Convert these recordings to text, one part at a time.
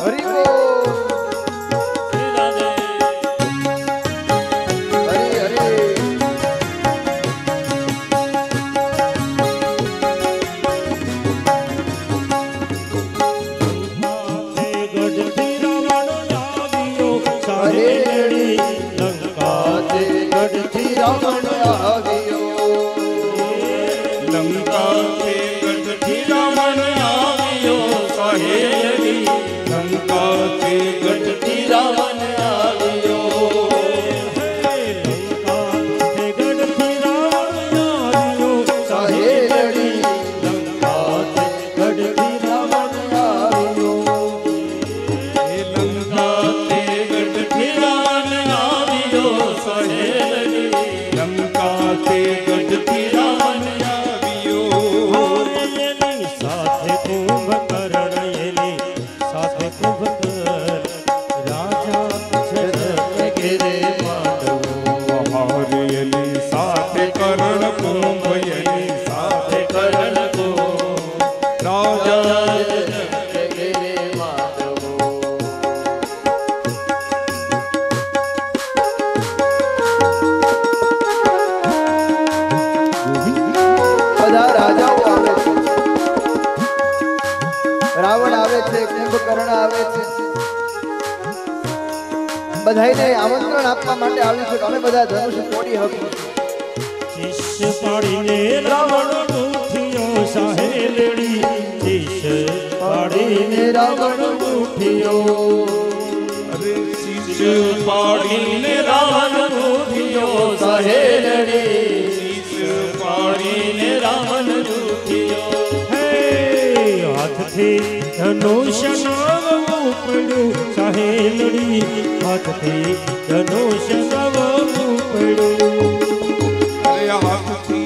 हरि बोल हरि हरि रावण आवियो लंका से गढ़ रावण आवियो साहेली लंका से गढ़ रावण आवियो लंका से गढ़ रावण आवियो साहेली लंका से गढ़ रावण आवियो लंका से गढ़ रावण आवियो साहेली लंका से गढ़ रावण आवियो साथे कुंभकर्ण येली साथे कुंभकर्ण राजा जनक गिरे माधव हारेली साथे कर्ण कुंभ येली साथे कर्ण को राजा जनक गिरे माधव બધા રાજાઓ આવે છે રાવણ આવે છે કુંભકર્ણ આવે છે બધાયને આમંત્રણ આપવા માટે આવ્યું છે કે અમે બધા ધનુષ તોડી હકીએ શિષ્ય પાડીને રાવણ ઉઠ્યો સાહેલડી શિષ્ય પાડીને રાવણ ઉઠ્યો અરે શિષ્ય પાડીને રાવણ ઉઠ્યો સાહેલડી શિષ્ય પાડીને રાવણ ઉઠ્યો હે હાથથી ધનુષ નવવું પડ્યું સાહેલડી હાથથી ધનુષ નવવું પડ્યું हाथी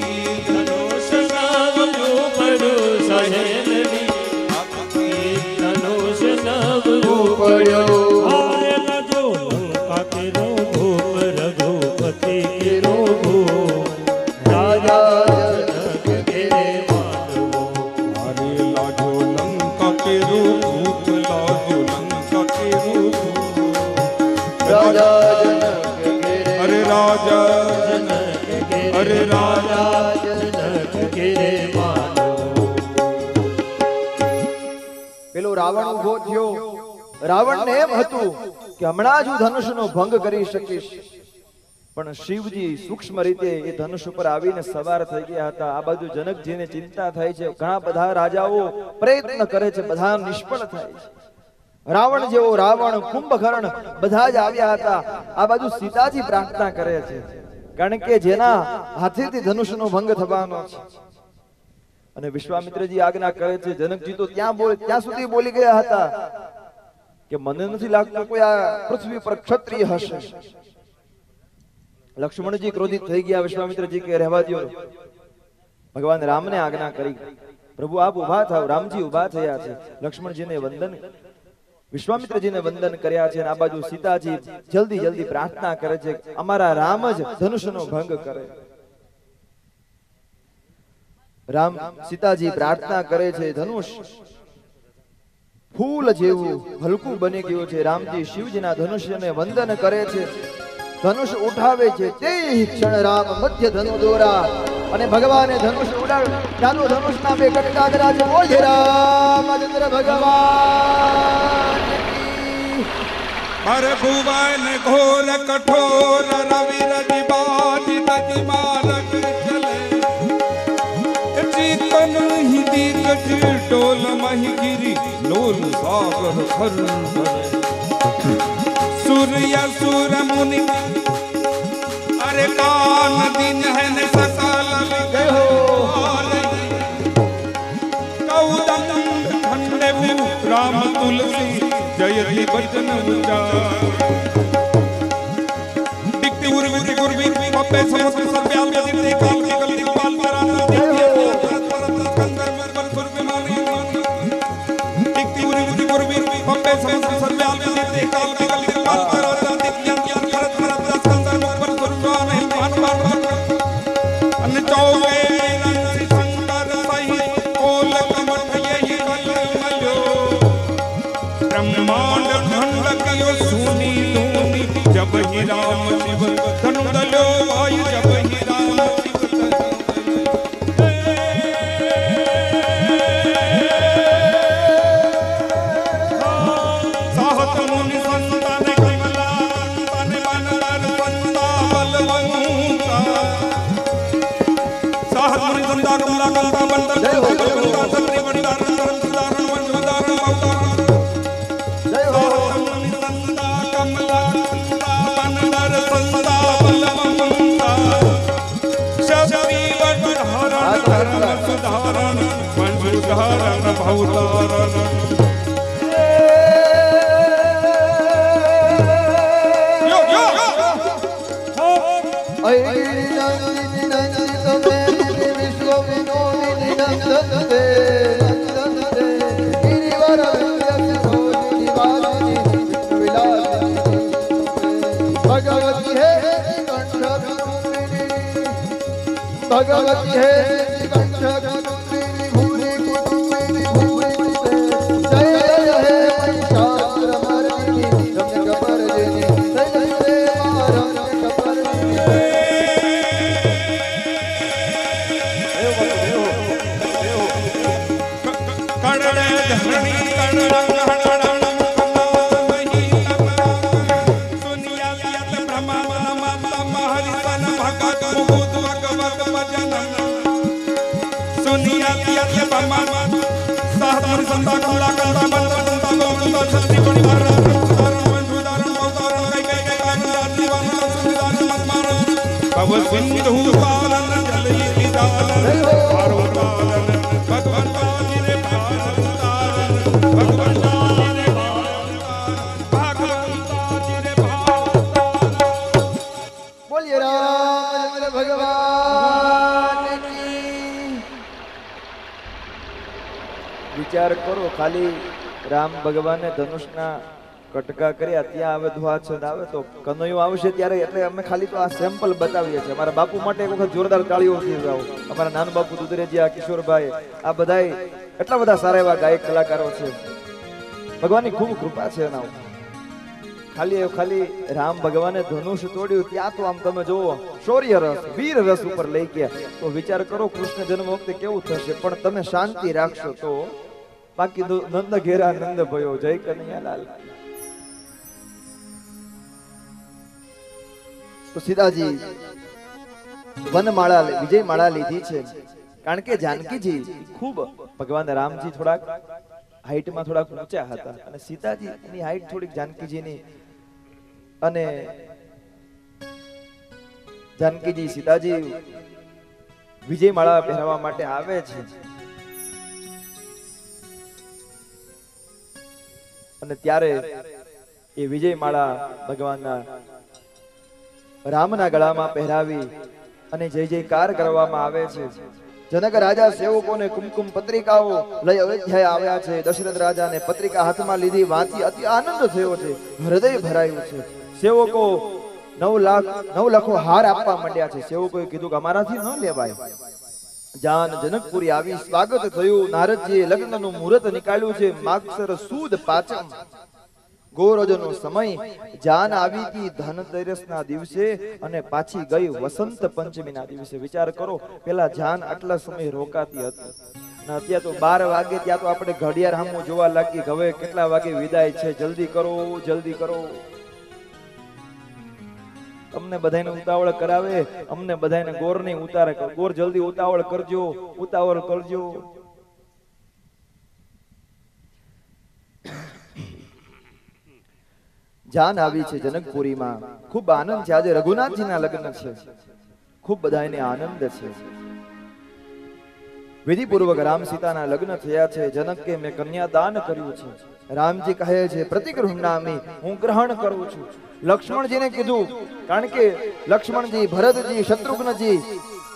धनुष नवलो पड़ो सहेलड़ी हाथी धनुष नवलो पड़ो आयल जो लंका तेरो भूप रघुपति तेरो भूप राजा जनक गिरे माधवो अरे लाजो लंका तेरो भूप लाजो लंका तेरो भूप રાજા જનક गिरे अरे राजा अरे राजा જનક गिरे માધવ પેલો રાવણ ઉભો થયો રાવણને એમ હતું કે હમણાં જ હું ધનુષનો ભંગ કરી શકીશ પણ શિવજી સૂક્ષ્મ રીતે એ ધનુષ ઉપર આવીને સવાર થઈ ગયા હતા આ બાજુ જનકજીને ચિંતા થાય છે ઘણા બધા રાજાઓ પ્રયત્ન કરે છે બધા નિષ્ફળ થાય છે રાવણ જેવો રાવણ કુંભકર્ણ બધા જ આવ્યા હતા આ બાજુ સીતાજી પ્રાર્થના કરે છે કારણ કે જેના હાથેથી ધનુષનો ભંગ થવાનો છે અને વિશ્વામિત્રજી આજ્ઞા કરે છે જનકજી તો ત્યાં સુધી બોલી ગયા હતા કે મને નથી લાગતું કોઈ આ પૃથ્વી પર ક્ષત્રિય હશે લક્ષ્મણજી ક્રોધિત થઈ ગયા વિશ્વામિત્રજી કે રહેવા દો ભગવાન રામને આજ્ઞા કરી પ્રભુ આપ ઊભા થાવ રામજી ઊભા થયા છે લક્ષ્મણજીને વંદન વિશ્વામિત્રજીને વંદન કર્યા છે અને આ બાજુ સીતાજી જલ્દી જલ્દી પ્રાર્થના કરે છે અમારા રામ જ ધનુષનો ભંગ કરે રામ સીતાજી પ્રાર્થના કરે છે ધનુષ ફૂલ જેવું હલકું બની ગયું છે રામજી શિવજીના ધનુષ્યને વંદન કરે છે ધનુષ ઉઠાવે છે તે ક્ષણ રામ મધ્ય ધનુ દોરા અને ભગવાને ધનુષ ઉડાવ્યું ચાલો ધનુષના બે કટકાગરા છે બોલે રામચંદ્ર ભગવાન हर भुवन घोर कठोर रवि रवि बाजी तजी मारक चले चीतन ही दिग्गज डोल मही गिरी लोल सागर खर सूर्य सुर मुनि अरे कान दिन है न सकल विगहो कौदम खंडे राम तुलसी जयति बचन उचार दिक्ति उर्विति गुर्वी पप्पे समस्त सर्व्याल यदि काल निकल दिपाल तरान दिक्ति उर्विति गुर्वी पप्पे समस्त सर्व्याल यदि काल निकल दिपाल तरान दिक्यं भरत भरत स्कंदर मुखर सुरवान मान मान अन चौवे रंग संगर सही कोल कमठ यही कल मलो ब्रह्मा दियो सुनी धूनी जब ही राम शिव धनु दलो भाई जब ही राम शिव साहत मुनि संतान कमला तन बनर संता बलवंता साहत मुनि संता कमला कंता बंदर बलवंता सत्री बंदार करम सुदारण वंशधारण अवतार सुधारण वंशधारण भवतारण भगवती है भूली जय जय है शास्त्र मरनी रम्य कपर देनी जय जय रम्य कपर कड़ड़े धरणी कड़ड़ंग हड़ड़ंग मही सुनिया लियत ब्रह्मा मम हरिसन भगत मुकुद भगवत भजनम सुनिया लियत ब्रह्मा साहत मुनि संता कमला कंता बंदर संता गौतम शक्ति परिवार सुधारण वंशधारण अवतारण कई कारण जीवन सुधारण मत्मारण भव सिंधु पालन जल विदालन पार्वतालन भगवंता रे भगवंता रे बोलिए रामचंद्र भगवान की विचार करो खाली राम भगवाने धनुषना કટકા કર્યા ત્યાં આવે ધ્વાછંદ આવે તો કનૈયો આવશે ત્યારે એટલે અમે ખાલી તો આ સેમ્પલ બતાવીએ છીએ અમારા બાપુ માટે એક વખત જોરદાર તાળીઓથી જાઓ અમારા નાન બાપુ દુધરેજીયા કિશોરભાઈ આ બધાય એટલા બધા સારા એવા ગાયક કલાકારો છે ભગવાનની ખૂબ કૃપા છે એના ખાલી રામ ભગવાને ધનુષ તોડ્યું ત્યાં તો આમ તમે જોવો શૌર્ય રસ વીર રસ ઉપર લઈ ગયા તો વિચાર કરો કૃષ્ણ જન્મ વખતે કેવું થશે પણ તમે શાંતિ રાખશો તો બાકી નંદ ઘેરા નંદ ભયો જય કનૈયાલાલ તો સીતાજી વનમાળા વિજયમાળા લીધી છે કારણ કે જાનકીજી ખૂબ ભગવાન રામજી થોડાક હાઈટમાં થોડાક ઊંચા હતા અને સીતાજી એની હાઈટ થોડીક જાનકીજીની અને જાનકીજી સીતાજી વિજયમાળા પહેરવા માટે આવે છે અને ત્યારે એ વિજયમાળા ભગવાનના રામના ગળામાં પહેરાવી અને જય જયકાર કરવામાં આવે છે જનક રાજા સેવકોને કુમકુમ પત્રિકાઓ લઈ અયોધ્યાએ આવ્યા છે દશરથ રાજાને પત્રિકા હાથમાં લીધી વાંચી અતિ આનંદ થયો છે હૃદય ભરાયું છે સેવકો 9 લાખો હાર આપવા માંડ્યા છે સેવકોએ કીધું કે અમારાથી ન લેવાય જાન જનકપુરી આવી સ્વાગત થયું નારદજીએ લગ્નનું મુહૂર્ત નીકાળ્યું છે માગસર સુદ પાંચમ ગોરોજનો સમય જાન આવી હતી ધનતેરસના દિવસે અને પાછી ગઈ વસંત પંચમીના દિવસે વિચાર કરો પેલા જાન આટલા સમય રોકાતી હતી અને અત્યારે તો 12 વાગે ત્યાં તો આપણે ઘડિયાળ સામું જોવા લાગી હવે કેટલા વાગે વિદાય છે જલ્દી કરો અમને બધાને ઉતાવળ કરાવે અમને બધાને ગોર નહીં ઉતારે ગોર જલ્દી ઉતાવળ કરજો જાન આવી છે જનકપુરીમાં ખૂબ આનંદ છે આજે રઘુનાથજીના લગ્ન છે ખૂબ બધાને આનંદ છે વિધિપૂર્વક રામ સીતાના લગ્ન થયા છે જનકે મેં કન્યાદાન કર્યું છે રામજી કહે છે પ્રતિગૃહણામી હું ગ્રહણ કરું છું લક્ષ્મણજીને કીધું કારણ કે લક્ષ્મણજી ભરતજી શત્રુઘ્નજી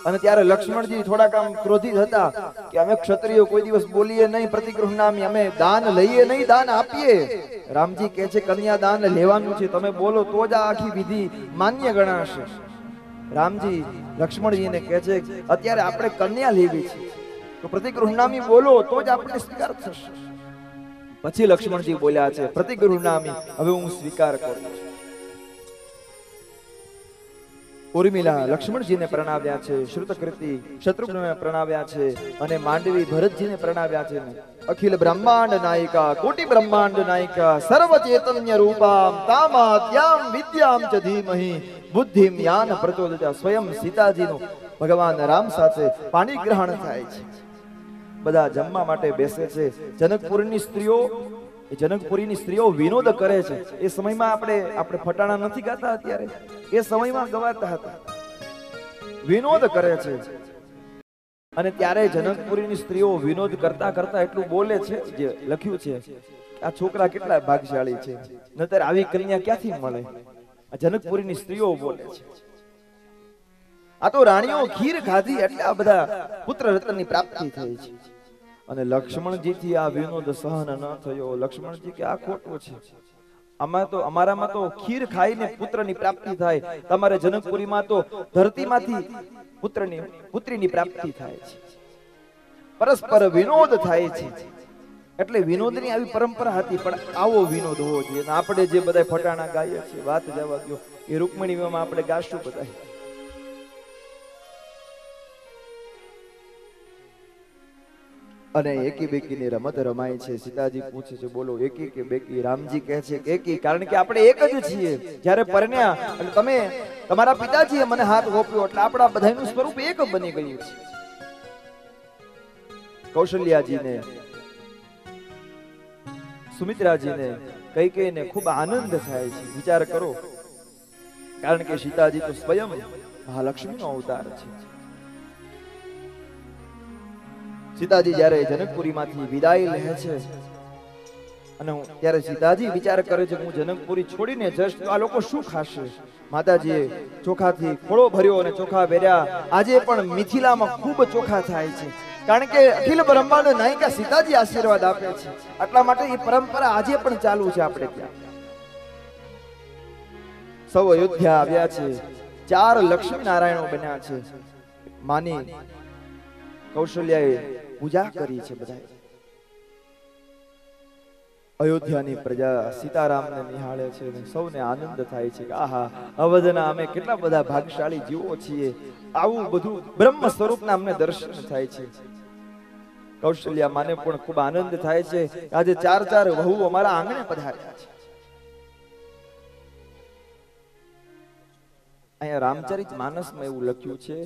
અને ત્યારે લક્ષ્મણજી થોડાક આમ ક્રોધિત હતા કે અમે ક્ષત્રિયો કોઈ દિવસ બોલીએ નહીં પ્રતિગૃહણામી અમે દાન લઈએ નહીં દાન આપીએ રામજી કહે છે કન્યાદાન લેવાનું છે તમે બોલો તો જ આ આખી વિધિ માન્ય ગણાશે રામજી લક્ષ્મણજીને કહે છે અત્યારે આપણે કન્યા લેવી છે તો પ્રતિગૃહણામી બોલો તો જ આપણે સ્વીકાર થશે પછી લક્ષ્મણજી બોલ્યા છે, પ્રતિગૃહ્ણામિ, હવે હું સ્વીકાર કરું છું. ઉર્મિલા લક્ષ્મણજીને પ્રણાવ્યા છે, શ્રુતકૃતિ શત્રુઘ્નને પ્રણાવ્યા છે, અને માંડવી ભરતજીને પ્રણાવ્યા છે. અખિલ બ્રહ્માંડ નાયિકા, કોટિ બ્રહ્માંડ નાયિકા, સર્વ ચૈતન્ય રૂપામ તામાત્યામ વિદ્યામ ચ ધીમહિ બુદ્ધિમ યાન પ્રચોદયા. સ્વયં સીતાજીનું ભગવાન રામ સાથે પાણી ગ્રહણ થાય છે. બધા જમવા માટે બેસે છે. જનકપુરની સ્ત્રીઓ, એ જનકપુરીની સ્ત્રીઓ વિનોદ કરે છે. એ સમયમાં આપણે ફટાણા નથી ગાતા અત્યારે, એ સમયમાં ગવાતા હતા. વિનોદ કરે છે. અને ત્યારે જનકપુરીની સ્ત્રીઓ વિનોદ કરતા કરતા એટલું બોલે છે, જે લખ્યું છે, આ છોકરા કેટલા ભાગ્યશાળી છે, નતર આવી કન્યા ક્યાંથી મળે. આ જનકપુરીની સ્ત્રીઓ બોલે છે, આ તો રાણીઓ ખીર ખાધી એટલે આ બધા પુત્ર રત્નની પ્રાપ્તિ થઈ છે. અને લક્ષ્મણજી થી આ વિનોદ સહન ન થયો. લક્ષ્મણજી કે આ ખોટું છે, અમારામાં તો ખીર ખાઈને પુત્રની પ્રાપ્તિ થાય, તમારે જનકપુરીમાં તો ધરતીમાંથી પુત્રીની પ્રાપ્તિ થાય છે. પરસ્પર વિનોદ થાય છે. એટલે વિનોદની આવી પરંપરા હતી, પણ આવો વિનોદ હોવો જોઈએ. આપણે જે બધા ફટાણા ગાઈએ છીએ, વાત જવા દો, એ રૂકમણીમાં આપણે ગાશું બધા. અને એકી બેકીની રમત રમાય છે. સીતાજી પૂછે છે, બોલો એકી કે બેકી? રામજી કહે છે કે એકી, કારણ કે આપણે એક જ છીએ. જ્યારે પરણ્યા અને તમે તમારા પિતાજીએ મને હાથ ગોપ્યો એટલે આપણા બધાનું સ્વરૂપ એક બની ગયું છે. કૌશલ્યાજીને, સુમિત્રાજીને, કૈકેયીને ખૂબ આનંદ થાય છે. વિચાર કરો, કારણ કે સીતાજી તો સ્વયં મહાલક્ષ્મીનો અવતાર છે. સીતાજી જ્યારે જનકપુરીમાંથી વિદાય લે છે, અને ત્યારે સીતાજી વિચાર કરે છે, હું જનકપુરી છોડીને જઈશ તો આ લોકો શું ખાશે. માતાજીએ ચોખાથી ખોળો ભર્યો અને ચોખા વેર્યા. આજે પણ મિથિલામાં ખૂબ ચોખા થાય છે, કારણ કે અખિલ બ્રહ્માંડ નાયિકા સીતાજી આશીર્વાદ આપે છે. એટલા માટે એ પરંપરા આજે પણ ચાલુ છે. આપણે ત્યાં સૌ અયોધ્યા આવ્યા છે. 4 લક્ષ્મી નારાયણો બન્યા છે. માની કૌશલ્યાએ પૂજા કરી છે. બધા અયોધ્યાની પ્રજા સીતારામને નિહાળે છે અને સૌને આનંદ થાય છે કે આહા, અવધના અમે કેટલા બધા ભાગ્યશાળી જીવો છીએ. આવું બધું બ્રહ્મ સ્વરૂપના અમને દર્શન થાય છે. કૌશલ્યા માને પણ ખૂબ આનંદ થાય છે. આજે 4 વહુ અમારા આંગણે પધાર્યા છે. અહીંયા રામચરિત માનસમાં એવું લખ્યું છે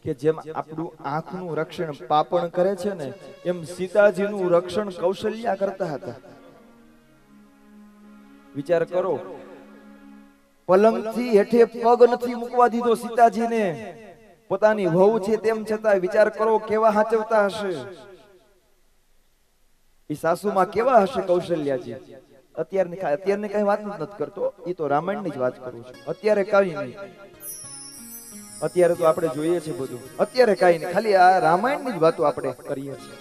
કે જેમ આપણું આંખનું રક્ષણ પાપણ કરે છે ને, એમ સીતાજીનું રક્ષણ કૌશલ્યા કરતા હતા. વિચાર કરો, પલંગથી હેઠે પગ નથી મૂકવા દીધો સીતાજીને. પોતાની વહુ છે તેમ છતાં વિચાર કરો કેવા હાચવતા હશે. એ સાસુમાં કેવા હશે કૌશલ્યાજી. અત્યારની કઈ વાત નથી કરતો, એ તો રામાયણની જ વાત કરું છું. અત્યારે કઈ નહીં, અત્યારે તો આપણે જોઈએ છે બધું. અત્યારે કઈ નહીં, ખાલી આ રામાયણની જ વાતો આપણે કરીએ છીએ.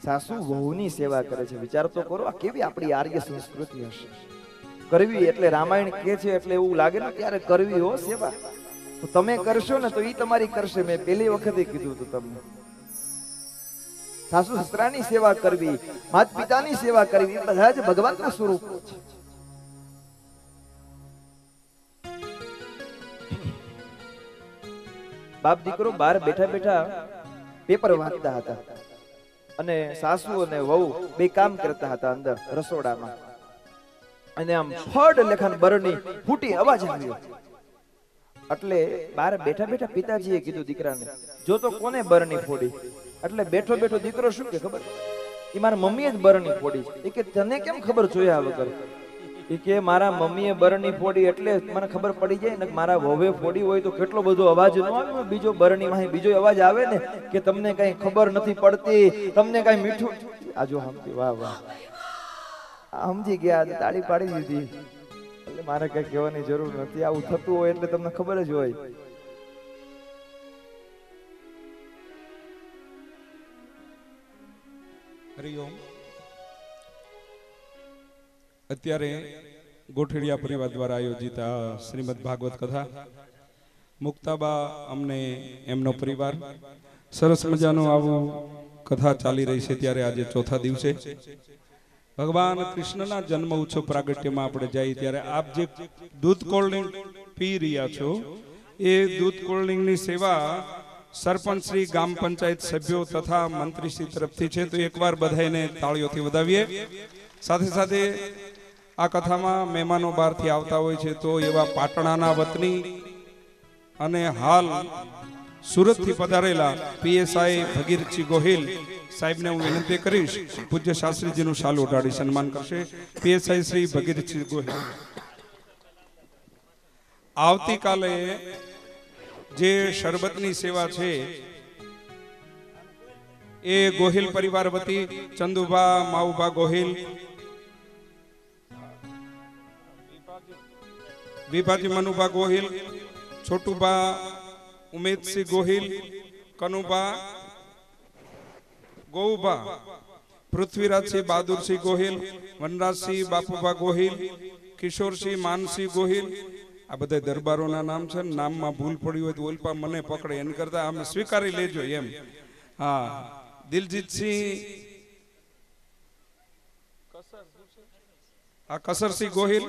સાસુ વહુની સેવા કરે છે. વિચાર તો કરો, આ કેવી આપણી આર્ય સંસ્કૃતિ હશે. કરવી એટલે રામાયણ કે છે એટલે એવું લાગે ને ત્યારે કરવી હો સેવા. તો તમે કરશો ને તો ઈ તમારી કરશે. મેં પહેલી વખતે કીધું હતું તમને. સાસુ સસરાની સેવા કરવી, માતા પિતાની સેવા કરવી, બધા જ ભગવાનના સ્વરૂપો છે. બાપ દીકરો બહાર બેઠા બેઠા પેપર વાંચતા હતા, અને સાસુ અને વહુ બે કામ કરતા હતા અંદર રસોડામાં. અને આમ ફડ લેખન બરણી ફૂટી અવાજ આવ્યો. એટલે બહાર બેઠા બેઠા પિતાજીએ કીધું દીકરાને, જો તો કોને બરણી ફોડી? એટલે બેઠો બેઠો દીકરો શું કે ખબર? એ મારા મમ્મીએ જ બરણી ફોડી. એ કે તને કેમ ખબર જોયા વગર? એ કે મારા મમ્મીએ બરણી ફોડી એટલે મને ખબર પડી જાય ને. મારા વહુએ ફોડી હોય તો કેટલો બધો અવાજ ન આવે. બીજો બરણીમાં બીજો અવાજ આવે ને કે તમને કઈ ખબર નથી પડતી, તમને કઈ મીઠું. આજો સમજી, વાહ વાહ, સમજી ગયા, તાળી પાડી દીધી. એટલે મારે કઈ કહેવાની જરૂર નથી. આવું થતું હોય એટલે તમને ખબર જ હોય. હરિઓમ. અત્યારે ગોઠડિયા પરિવાર દ્વારા આયોજિત આ શ્રીમદ ભાગવત કથા મુક્તાબા અમને એમનો પરિવાર સરસ મજાનું આવું કથા ચાલી રહી છે ત્યારે આજે ચોથા દિવસે ભગવાન કૃષ્ણના જન્મ ઉત્સવ પ્રાગટ્યમાં આપણે જઈએ ત્યારે આપ જે દૂધ કોલ્ડ ડ્રિંક પી રહ્યા છો એ દૂધ કોલ્ડ ડ્રિંકની સેવા સરપંચ શ્રી ગામ પંચાયત સભ્યો તથા મંત્રી શ્રી તરફથી છે, તો એકવાર બધાને તાળીઓથી વધાવીએ। સાથે સાથે આ કથામાં મહેમાનો બહારથી આવતા હોય છે, તો એવા પાટણાના વતની અને હાલ સુરતથી પધારેલા પીએસઆઈ ભગીરથસિંહ ગોહિલ સાહેબને હું વિનંતી કરીશ પૂજ્ય શાસ્ત્રીજીનું શાલ ઓઢાડી સન્માન કરશે। પીએસઆઈ શ્રી ભગીરથસિંહ ગોહિલ આવતીકાલે જે શરબતની સેવા છે એ ગોહિલ પરિવાર વતી ચંદુભા માઉભા ગોહિલ, વિભાજી મનુભા ગોહિલ, છોટુભા ઉમેદસિંહ ગોહિલ, કનુભા ગૌભા, પૃથ્વીરાજસિંહ બહાદુરસિંહ ગોહિલ, વનરાજસિંહ બાપુભા ગોહિલ, કિશોરસિંહ માનસિંહ ગોહિલ, આ બધા દરબારોના નામ છે। નામમાં ભૂલ પડી હોય તો ઓલપા મને પકડે, એન કરતા આમ સ્વીકારી લેજો એમ। હા, દિલજીતસિંહ કસરસિંહ ગોહિલ,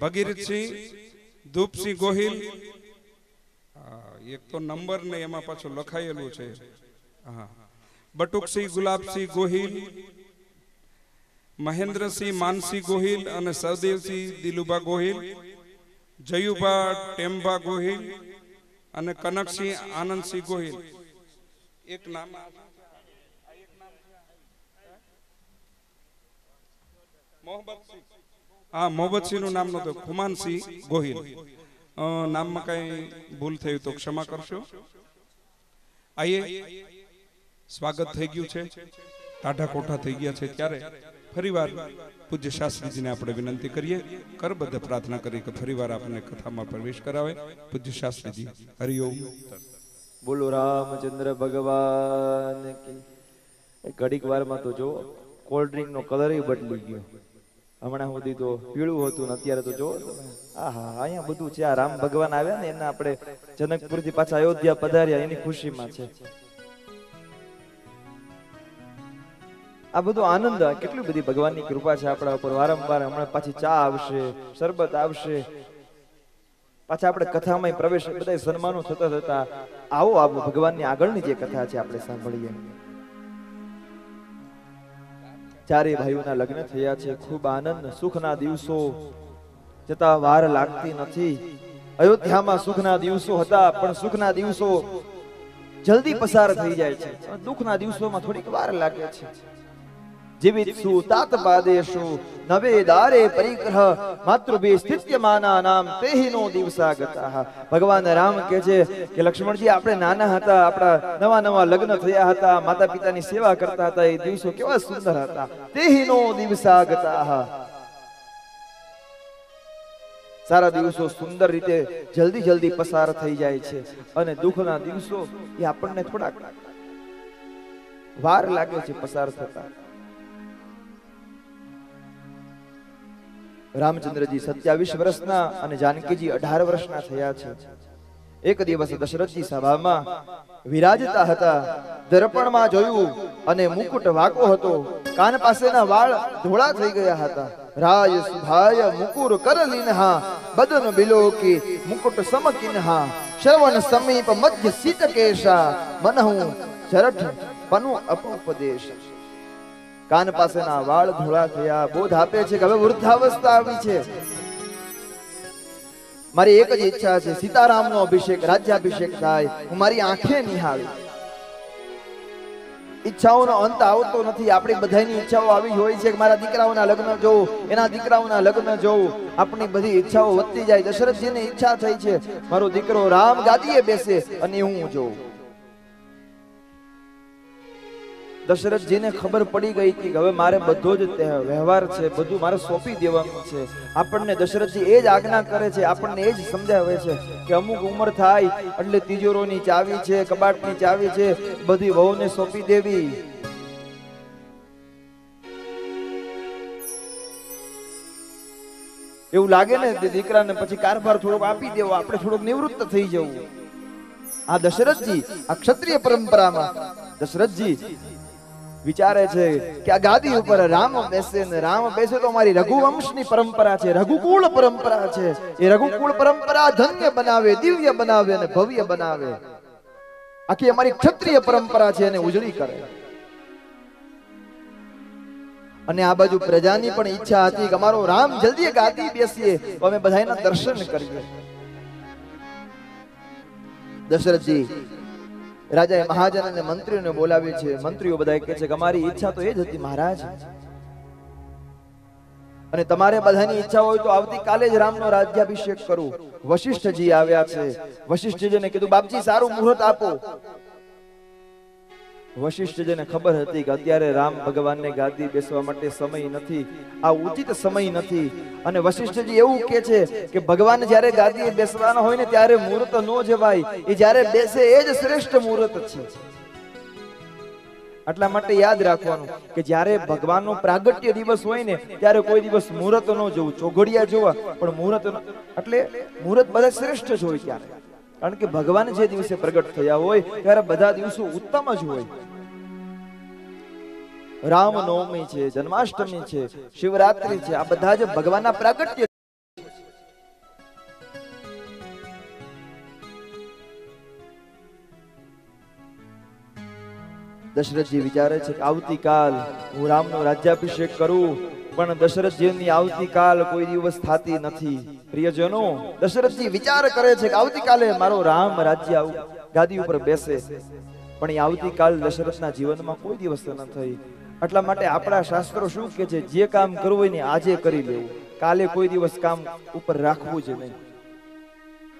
ભગીરથસિંહ ધૂપસિંહ ગોહિલ, એક તો નંબર ને એમાં પાછું લખાયેલું છે, હા, બટુકસિંહ ગુલાબસિંહ ગોહિલ, મહેન્દ્રસિંહ માનસિંહ ગોહિલ અને સહદેવસિંહ દિલુભા ગોહિલ, જયુભા ટેમભા ગોહિલ અને કનકસિંહ આનંદસિંહ ગોહિલ। એક નામ મોહબ્બતસિંહ, હા મોહબ્બતસિંહ નું નામ નતું, ખુમાનસિંહ ગોહિલ। નામમાં કઈ ભૂલ થઈ તો ક્ષમા કરશો। આઈએ સ્વાગત થઈ ગયું છે, ટાઢા કોઠા થઈ ગયા છે, ત્યારે ફરીવાર પૂજ્ય શાસ્ત્રીજીને આપણે વિનંતી કરીએ, કરબદ્ધ પ્રાર્થના કરી કે ફરીવાર આપણે કથામાં પ્રવેશ કરાવે। પૂજ્ય શાસ્ત્રીજી, હરિઓમ। બોલો રામચંદ્ર ભગવાન કી। ઘડીક વારમાં તો જો કોલ્ડ ડ્રિંક નો કલર બદલી ગયો, હમણાં સુધી તો પીળું હતું ને અત્યારે તો જો આહા અહીંયા બધું છે। આ રામ ભગવાન આવ્યા ને એના આપણે જનકપુર થી પાછા અયોધ્યા પધાર્યા એની ખુશીમાં છે આ બધો આનંદ। કેટલી બધી ભગવાનની કૃપા છે આપણા ઉપર વારંવાર। હમણાં પાછી ચા આવશે, શરબત આવશે, પાછા આપણે કથામાં પ્રવેશ, બધા સન્માનો થતા થતા આવો આવો ભગવાનની આગળની જે કથા છે આપણે સાંભળીએ। ચારે ભાઈઓના લગ્ન થયા છે, ખૂબ આનંદ સુખના દિવસો જતા વાર લાગતી નથી। અયોધ્યામાં સુખના દિવસો હતા, પણ સુખના દિવસો જલ્દી પસાર થઈ જાય છે, દુઃખના દિવસોમાં થોડીક વાર લાગે છે। જીવિતસુ તાત પાદેશુ નવે દારે પરિગ્રહ માતૃભે સ્થિત્યમાના નામ તેહિનો દિવસાગતાઃ। ભગવાન રામ કહે છે કે લક્ષ્મણજી, આપણે નાના હતા, આપણા નવા નવા લગ્ન થયા હતા, માતા પિતાની સેવા કરતા હતા, એ દિવસો કેવા સુંદર હતા। તેહિનો દિવસાગતાઃ, સારા દિવસો સુંદર રીતે જલ્દી જલ્દી પસાર થઈ જાય છે, અને દુઃખના દિવસો એ આપણને થોડાક વાર લાગે છે પસાર થતા। રામચંદ્રજી 27 વર્ષના અને જાનકીજી 18 વર્ષના થયા છે। એક દિવસ દશરથજી સભામાં વિરાજતા હતા, દર્પણમાં જોયું અને મુકુટ વાકો હતો, કાન પાસેના વાળ ધોળા થઈ ગયા હતા। રાજ સુભાય મુકુર કરલિનહા બદન બિલોકી મુકુટ સમકિનહા શ્રવણ સમીપ મધ્ય સીતકેશા મનહુ જરઠ પનુ અપોપદેશ। કાન પાસેના વાળ ધોળા થયા, બોધ આપે છે કે હવે વૃદ્ધાવસ્થા આવી છે। મારી એક જ ઈચ્છા છે, સીતારામનો અભિષેક, રાજ્યાભિષેક થાય, હું મારી આંખે નિહાળું। ઈચ્છાઓનો અંત આવતો નથી। આપણી બધાની ઈચ્છાઓ આવી હોય છે કે મારા દીકરાઓના લગ્ન જોઉં, એના દીકરાઓના લગ્ન જોઉં, આપણી બધી ઈચ્છાઓ વધતી જાય। દશરથજીની ઈચ્છા થઈ છે મારો દીકરો રામ ગાદીએ બેસે અને હું જોઉં। દશરથજીને ખબર પડી ગઈ કે હવે મારે બધો જ વ્યવહાર છે, બધું મારે સોંપી દેવાનું છે। આપણને દશરથજી એ જ આજ્ઞા કરે છે, આપણને એ જ સમજાવે છે કે અમુક ઉંમર થાય એટલે તિજોરોની ચાવી છે, કબાટની ચાવી છે, બધી વહુને સોંપી દેવી। એવું લાગે ને દીકરાને પછી કારભાર થોડોક આપી દેવો, આપણે થોડુંક નિવૃત્ત થઈ જવું। આ દશરથજી આ ક્ષત્રિય પરંપરામાં દશરથજી વિચારે છે કે આ ગાદી ઉપર રામ બેસે ને રામ બેસે તો અમારી રઘુવંશની પરંપરા છે, રઘુકુળ પરંપરા છે. એ રઘુકુળ પરંપરા ધન્ય બનાવે, દિવ્ય બનાવે અને ભવ્ય બનાવે. આખી અમારી ક્ષત્રિય પરંપરા છે એને ઉજળી કરે. અને આ બાજુ પ્રજાની પણ ઈચ્છા હતી કે અમારો રામ જલ્દી ગાદી બેસીએ તો અમે બધાના દર્શન કરીએ. દશરથજી રાજાએ મહાજન અને મંત્રીઓને બોલાવી છે. મંત્રીઓ બધા કહે છે કે અમારી ઈચ્છા તો એ જ હતી મહારાજ, અને તમારે બધાની ઈચ્છા હોય તો આવતીકાલે જ રામનો રાજ્યાભિષેક કરું. વશિષ્ઠજી આવ્યા છે. વશિષ્ઠજીને કીધું બાપજી સારું મુહૂર્ત આપો. વશિષ્ઠજીને ખબર હતી કે અત્યારે રામ ભગવાનને ગાદી બેસવા માટે સમય નથી, આ ઉચિત સમય નથી. અને વશિષ્ઠજી એવું કહે છે કે ભગવાન જ્યારે ગાદીએ બેસવાના હોય ને ત્યારે મુહૂર્ત ન જવાય, એ જ્યારે બેસે એ જ શ્રેષ્ઠ મુહૂર્ત છે. એટલા માટે યાદ રાખવાનું કે જ્યારે ભગવાનનો પ્રાગટ્ય દિવસ હોય ને ત્યારે કોઈ દિવસ મુહૂર્ત ન જોવું, ચોઘડિયા જોવા પણ મુહૂર્ત એટલે મુહૂર્ત બધા શ્રેષ્ઠ જ હોય ત્યારે. કારણ કે ભગવાન જે દિવસે પ્રગટ થયા હોય ત્યારે બધા દિવસો ઉત્તમ જ હોય. રામનવમી છે, જન્માષ્ટમી છે, શિવરાત્રી છે, આ બધા જ ભગવાનના પ્રાગટ્ય. દશરથજી વિચારે છે કે આવતીકાલ હું રામનો રાજ્યાભિષેક કરું, પણ દશરથજીની આવતીકાલ કોઈ દિવસ થતી નથી. પ્રિયજનો, દશરથજી વિચાર કરે છે કે આવતીકાલે મારો રામ રાજ્ય ગાદી ઉપર બેસે, પણ એ આવતીકાલ દશરથના જીવનમાં કોઈ દિવસ ન થઈ. એટલા માટે આપણા શાસ્ત્રો શું કહે છે, જે કામ કરવું હોય ને આજે કરી લેવું, કાલે કોઈ દિવસ કામ ઉપર રાખવું જ નહીં.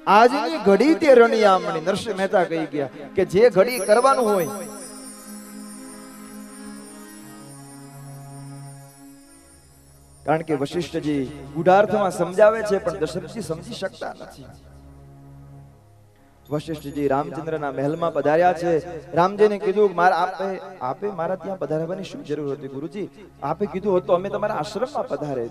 આજની ઘડી તે રણિયામણી. નરસિંહ મહેતા કહી ગયા કે જે ઘડી કરવાનું હોય કારણ કે વશિષ્ઠજી ગુઢાર્થમાં સમજાવે છે પણ દશરથજી સમજી શકતા નથી. વશિષ્ઠજી રામચંદ્રના મહેલમાં પધાર્યા છે. રામજીને કીધું આપે મારા ત્યાં પધારવાની શું જરૂર હતી ગુરુજી? આપે કીધું હોત તો અમે તમારા આશ્રમમાં પધારે.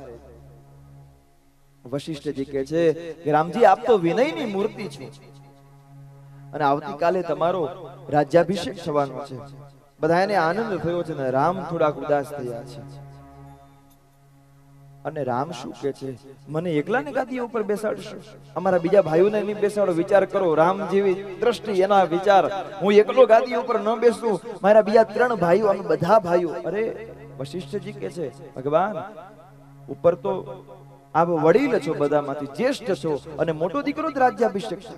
વશિષ્ઠજી કહે છે કે રામજી આપ તો વિનયની મૂર્તિ છો અને આવતીકાલે તમારો રાજ્યાભિષેક થવાનો છે. બધાને આનંદ થયો છે ને રામ થોડાક ઉદાસ થયા છે. અને રામ શું કે છે, મને એકલાને ગાદી ઉપર બેસાડશો, અમારા બીજા ભાઈઓને નહીં બેસાડો? વિચાર કરો, રામ જેવી દ્રષ્ટિ, એના વિચાર, હું એકલો ગાદી ઉપર ન બેસું, મારા બીજા 3 ભાઈઓ, અમે બધા ભાઈઓ. અરે વશિષ્ઠજી કે છે ભગવાન ઉપર તો આપ વડીલ છો, બધામાંથી જ્યેષ્ઠ છો અને મોટો દીકરો જ રાજ્યાભિષેક છે.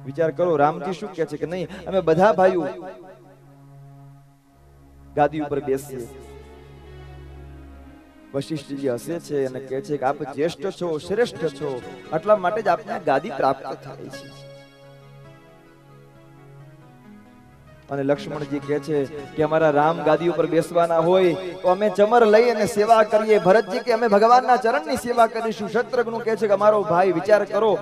વિચાર કરો, રામજી શું કે છે કે નહીં, અમે બધા ભાઈઓ ગાદી ઉપર બેસીએ. વશિષ્ઠજી હસે છે અને કહે છે કે આપ જ્યેષ્ઠ છો, શ્રેષ્ઠ છો, એટલા માટે જ આપને ગાદી પ્રાપ્ત થાય છે. અને લક્ષ્મણજી કહે છે કે અમારા રામ ગાદી ઉપર બેસવાના હોય તો અમે ચમર લઈ અને સેવા કરીએ. ભરતજી કે અમે ભગવાનના ચરણની સેવા કરીશું. શત્રુઘ્ન કહે છે કે અમારો ભાઈ, વિચાર કરો,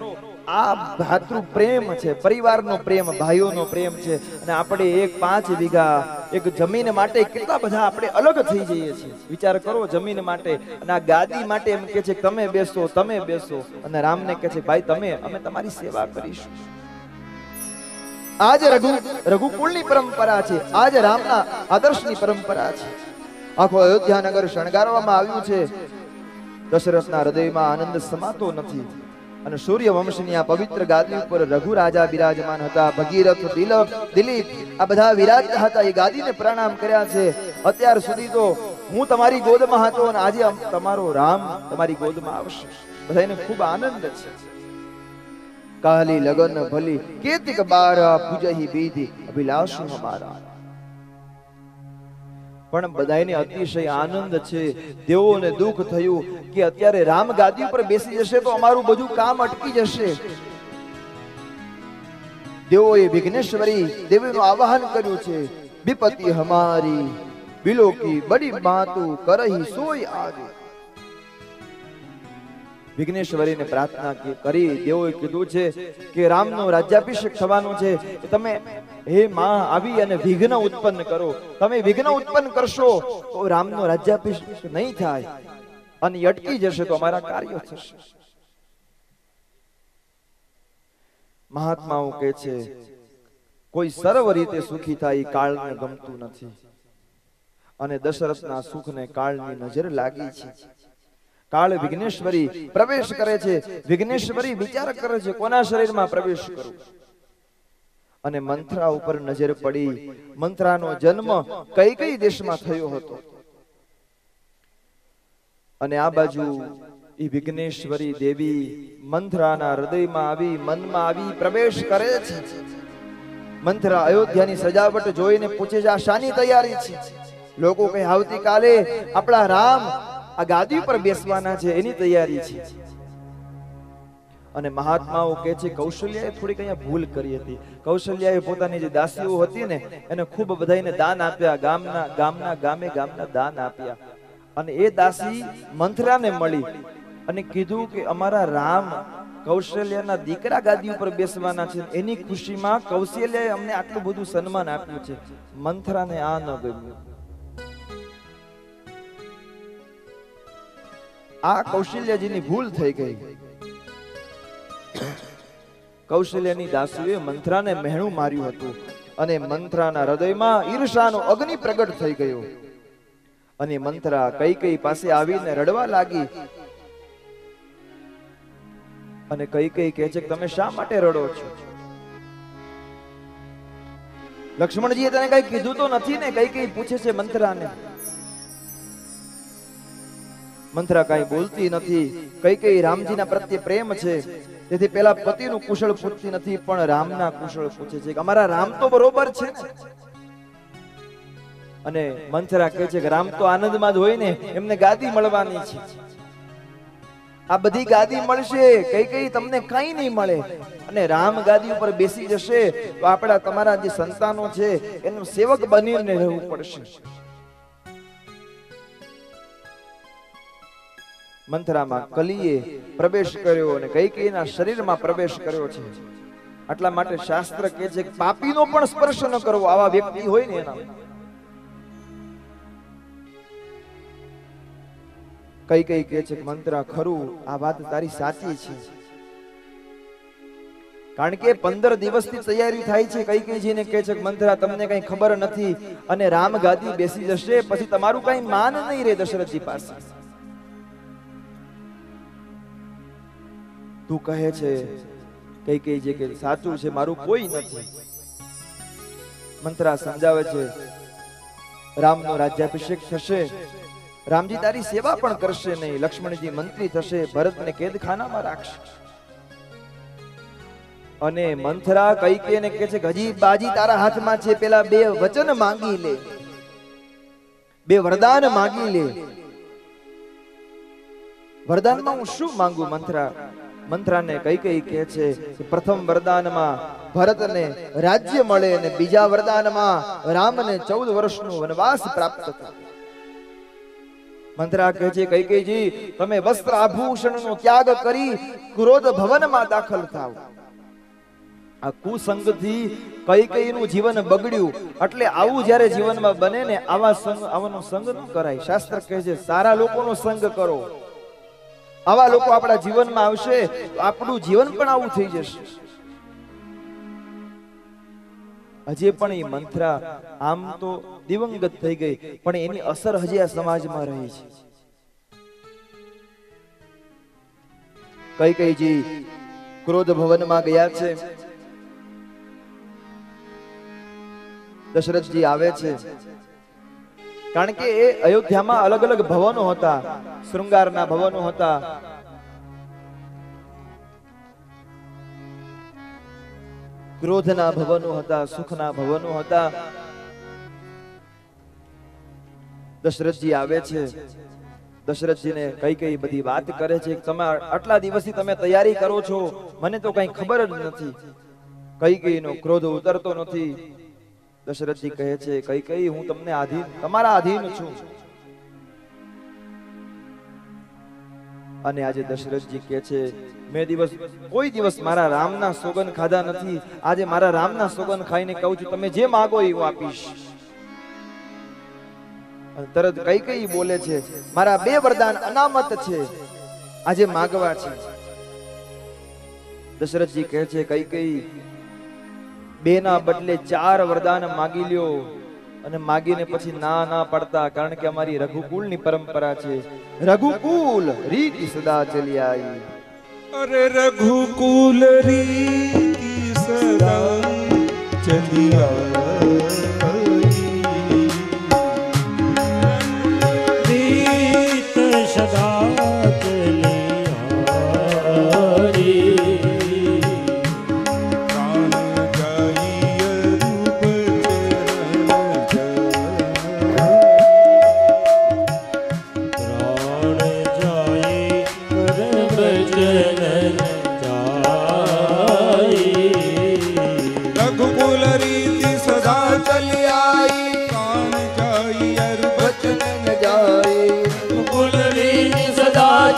આ ભાતૃ પ્રેમ છે, પરિવારનો પ્રેમ, ભાઈઓનો પ્રેમ છે. અને આપણે 5 વીઘા એક જમીન માટે કેટલા બધા આપણે અલગ થઈ જઈએ છીએ. વિચાર કરો, જમીન માટે અને આ ગાદી માટે એમ કે છે તમે બેસો, તમે બેસો. અને રામને કહે છે ભાઈ તમે, અમે તમારી સેવા કરીશું. આજ રઘુકુળની પરંપરા છે, આજ રામના આદર્શની પરંપરા છે. આખો અયોધ્યાનગર શણગારવામાં આવ્યું છે. દશરથના હૃદયમાં આનંદ સમાતો નથી. અને સૂર્યવંશની આ પવિત્ર ગાદી ઉપર રઘુ રાજા બિરાજમાન હતા. ભગીરથ, દિલીપ આ બધા વિરાજતા હતા. એ ગાદીને પ્રણામ કર્યા છે. અત્યાર સુધી તો હું તમારી ગોદમાં હતો અને આજે તમારો રામ તમારી ગોદમાં આવશે. બધાને ખૂબ આનંદ છે. કાલી લગન ભલી કેતિક બારા પૂજહી બીધી અભિલાષુ હમારા. પણ બધાને અતિશય આનંદ છે. દેવોને દુઃખ થયું કે અત્યારે રામ ગાદી ઉપર બેસી જશે તો અમારું બધું કામ અટકી જશે. દેવોએ વિઘ્નેશ્વરી દેવીનું આવાહન કર્યું છે. વિપત્તિ હમારી બિલોકી બડી માતુ કરહી સોય આગે. વિઘ્નેશ્વરીને પ્રાર્થના કરી દેવોએ કીધું છે કે રામનો રાજ્યાભિષેક થવાનો છે, તમે હે માં આવી અને વિઘ્ન ઉત્પન્ન કરો. તમે વિઘ્ન ઉત્પન્ન કરશો તો રામનો રાજ્યાભિષેક નહીં થાય અને અટકી જશે તો અમારા કાર્યો થશે. મહાત્માઓ કહે છે કોઈ સર્વ રીતે સુખી થાય કાળને ગમતું નથી. અને દશરથના સુખને કાળની નજર લાગી છે. કાળ વિઘ્નેશ્વરી પ્રવેશ કરે છે. વિઘ્નેશ્વરી વિચાર કરે છે કોના શરીરમાં પ્રવેશ કરું. અને મંથરા ઉપર નજર પડી. મંથરાનો જન્મ કઈ કઈ દેશમાં થયો હતો. અને આ બાજુ ઈ વિઘ્નેશ્વરી દેવી મંથરાના હૃદયમાં આવી, મનમાં આવી પ્રવેશ કરે છે. મંથરા અયોધ્યાની સજાવટ જોઈને પૂછે છે, આ શાની તૈયારી છે? લોકો કહે, આવતીકાલે આપણા રામ આ ગાદી પર બેસવાના છે, એની તૈયારી છે. અને મહાત્માઓ કહે છે, કૌશલ્યાએ થોડીક અહીંયા ભૂલ કરી હતી. કૌશલ્યાએ પોતાની જે દાસીઓ હતી ને એને ખૂબ બધાઈને દાન આપ્યા. ગામના દાન આપ્યા. અને એ દાસી મંથરાને મળી અને કીધું કે અમારા રામ કૌશલ્યાના દીકરા ગાદી ઉપર બેસવાના છે. એની ખુશીમાં કૌશલ્યાએ અમને આટલું બધું સન્માન આપ્યું છે. મંથરાને આ ન ગમ્યું. આ કૌશલ્યાજીની ભૂલ થઈ ગઈ. કૌશલ્યાની દાસીએ મંથરાને મહેણું માર્યું હતું અને મંથરાના હૃદયમાં ઈર્ષાનો અગ્નિ પ્રગટ થઈ ગયો. અને મંથરા કૈકેયી પાસે આવીને રડવા લાગી. અને કૈકેયી કહે છે કે તમે શા માટે રડો છો? લક્ષ્મણજીએ તને કઈ કીધું તો નથી ને? કૈકેયી પૂછે છે મંથરાને. મંથરા કઈ બોલતી નથી. કૈકેયી રામજીના પ્રત્યે પ્રેમ છે, તેથી પેલા પતિનું કુશળ પૂછતી નથી, પણ રામના કુશળ પૂછે છે કે અમારા રામ તો બરોબર છે ને? અને મંથરા કહે છે કે રામ તો આનંદમાં જ હોય ને, એમને ગાદી મળવાની છે. આ બધી ગાદી મળશે, કઈ તમને કઈ નહીં મળે. અને રામ ગાદી ઉપર બેસી જશે તો આપણા તમારા જે સંતાનો છે એનું સેવક બનીને રહેવું પડશે. મંથરામાં કલીએ પ્રવેશ કર્યો અને કૈકેયીના શરીરમાં પ્રવેશ કર્યો છે. આટલા માટે શાસ્ત્ર કહે છે કે પાપીનો પણ સ્પર્શ ન કરવો. આવા વ્યક્તિ હોય ને એના. કૈકેયી કહે છે કે મંથરા, ખરું આ વાત તારી સાચી છે. કારણ કે 15 દિવસથી તૈયારી થાય છે. કૈકેયીજીને કહે છે કે મંથરા, તમને કઈ ખબર નથી અને રામ ગાદી બેસી જશે પછી તમારું કઈ માન નહીં રહે દશરથજી પાસે. તું કહે છે કૈકેયીજી કે સાચું છે, મારું કોઈ નથી. મંથરા સમજાવે છે રામનો રાજ્યાભિષેક થશે, રામજી તારી સેવા પણ કરશે નહીં, લક્ષ્મણજી મંત્રી થશે, ભરતને કેદખાનામાં રાખશે. અને મંથરા કૈકેયીને કહે છે કે હજી બાજી તારા હાથમાં છે, પેલા 2 વચન માંગી લે, 2 વરદાન માંગી લે. વરદાનમાં હું શું માંગુ? મંથરાને કૈકેયી કહે છે કે પ્રથમ વરદાનમાં ભરતને રાજ્ય મળે અને બીજા વરદાનમાં રામને 14 વર્ષનો વનવાસ પ્રાપ્ત થાય. મંથરા કહે છે કૈકેયીજી, તમે વસ્ત્ર આભૂષણનો ત્યાગ કરી ક્રોધ ભવનમાં દાખલ થાવ. આ કુસંગથી કૈકેયીનું જીવન બગડ્યું. એટલે આવું જ્યારે જીવનમાં બને ને, આવાનો સંગ ન કરાય. શાસ્ત્ર કહે છે સારા લોકોનો સંગ કરો. આવા લોકો આપણા જીવનમાં આવશે તો આપણું જીવન પણ આવું થઈ જશે. હજી પણ એ મંથરા આમ તો દિવંગત થઈ ગઈ, પણ એની અસર હજી આ સમાજમાં રહી છે. કૈકેયીજી ક્રોધ ભવનમાં ગયા છે. દશરથજી આવે છે. કારણ કે એ અયોધ્યામાં અલગ અલગ ભવનો હતા. શૃંગારના ભવનો હતા, ક્રોધના ભવનો હતા, સુખના ભવનો હતા. દશરથજી આવે છે. દશરથજીને કૈકેયી બધી વાત કરે છે કે તમે આટલા દિવસથી તમે તૈયારી કરો છો, મને તો કઈ ખબર જ નથી. કૈકેયીનો ક્રોધ ઉતરતો નથી. દશરથજી કહે છે કૈકેયી, હું તમને તમારા આધીન છું. અને આજે દશરથજી કહે છે મેં કોઈ દિવસ મારા રામના સોગન ખાધા નથી. આજે મારા રામના સોગન ખાઈને કહું છું તમે જે માંગો એ હું આપીશ. તરત કૈકેયી બોલે છે મારા 2 વરદાન અનામત છે, આજે માંગવા છે. દશરથજી કહે છે કૈકેયી, 2 ના બદલે 4 વરદાન માંગી લ્યો. અને માગીને પછી ના પડતા, કારણ કે અમારી રઘુકુળની પરંપરા છે. રઘુકુલ રીતિ સદા ચલી આવી. અરે રઘુકુલ રીતિ સદા ચલી આવી. રીત સદા ચલી આવી.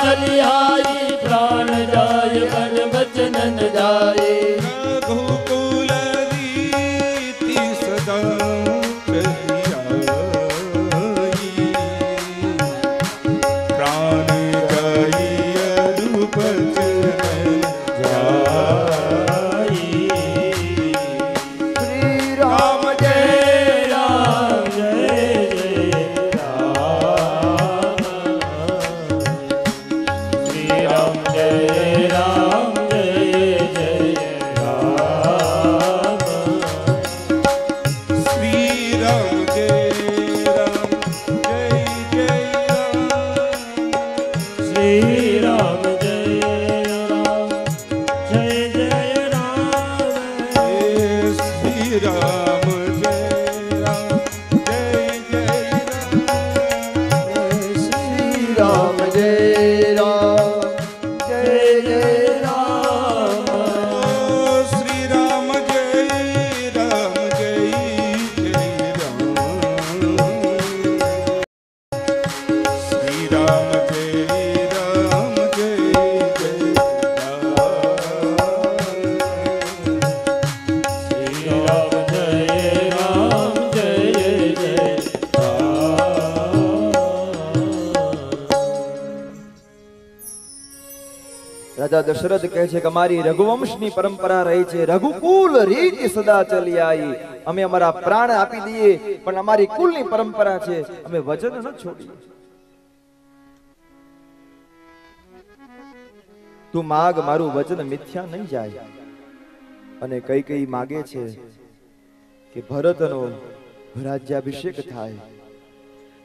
चली आई प्राण जाय पर बचन न जाए. रघुकुल रीति सदा चली आई. प्राण जाय अरु बचन जाए. श्री राम जय राम जय जय राम. श्री राम जय राम जय जय राम. श्री राम जय राम जय जय राम. श्री राम जय राम जय जय राम. श्री राम जय राम जय जय राम. श्री राम जय राम जय जय राम. श्री राम जय राम जय जय राम. श्री राम जय राम जय जय राम. श्री राम जय राम जय जय राम. રાજા દશરથ કહે છે કે અમારી રઘુવંશની પરંપરા રહી છે. રઘુકુલ રીતિ સદા ચલી આવી. અમે અમારા પ્રાણ આપી દઈએ પણ અમારી કુલની પરંપરા છે, અમે વચન ન છોડીએ. તું માગ, મારું વચન મિથ્યા નહીં જાય. અને કઈ માગે છે કે ભરતનો રાજ્યાભિષેક થાય,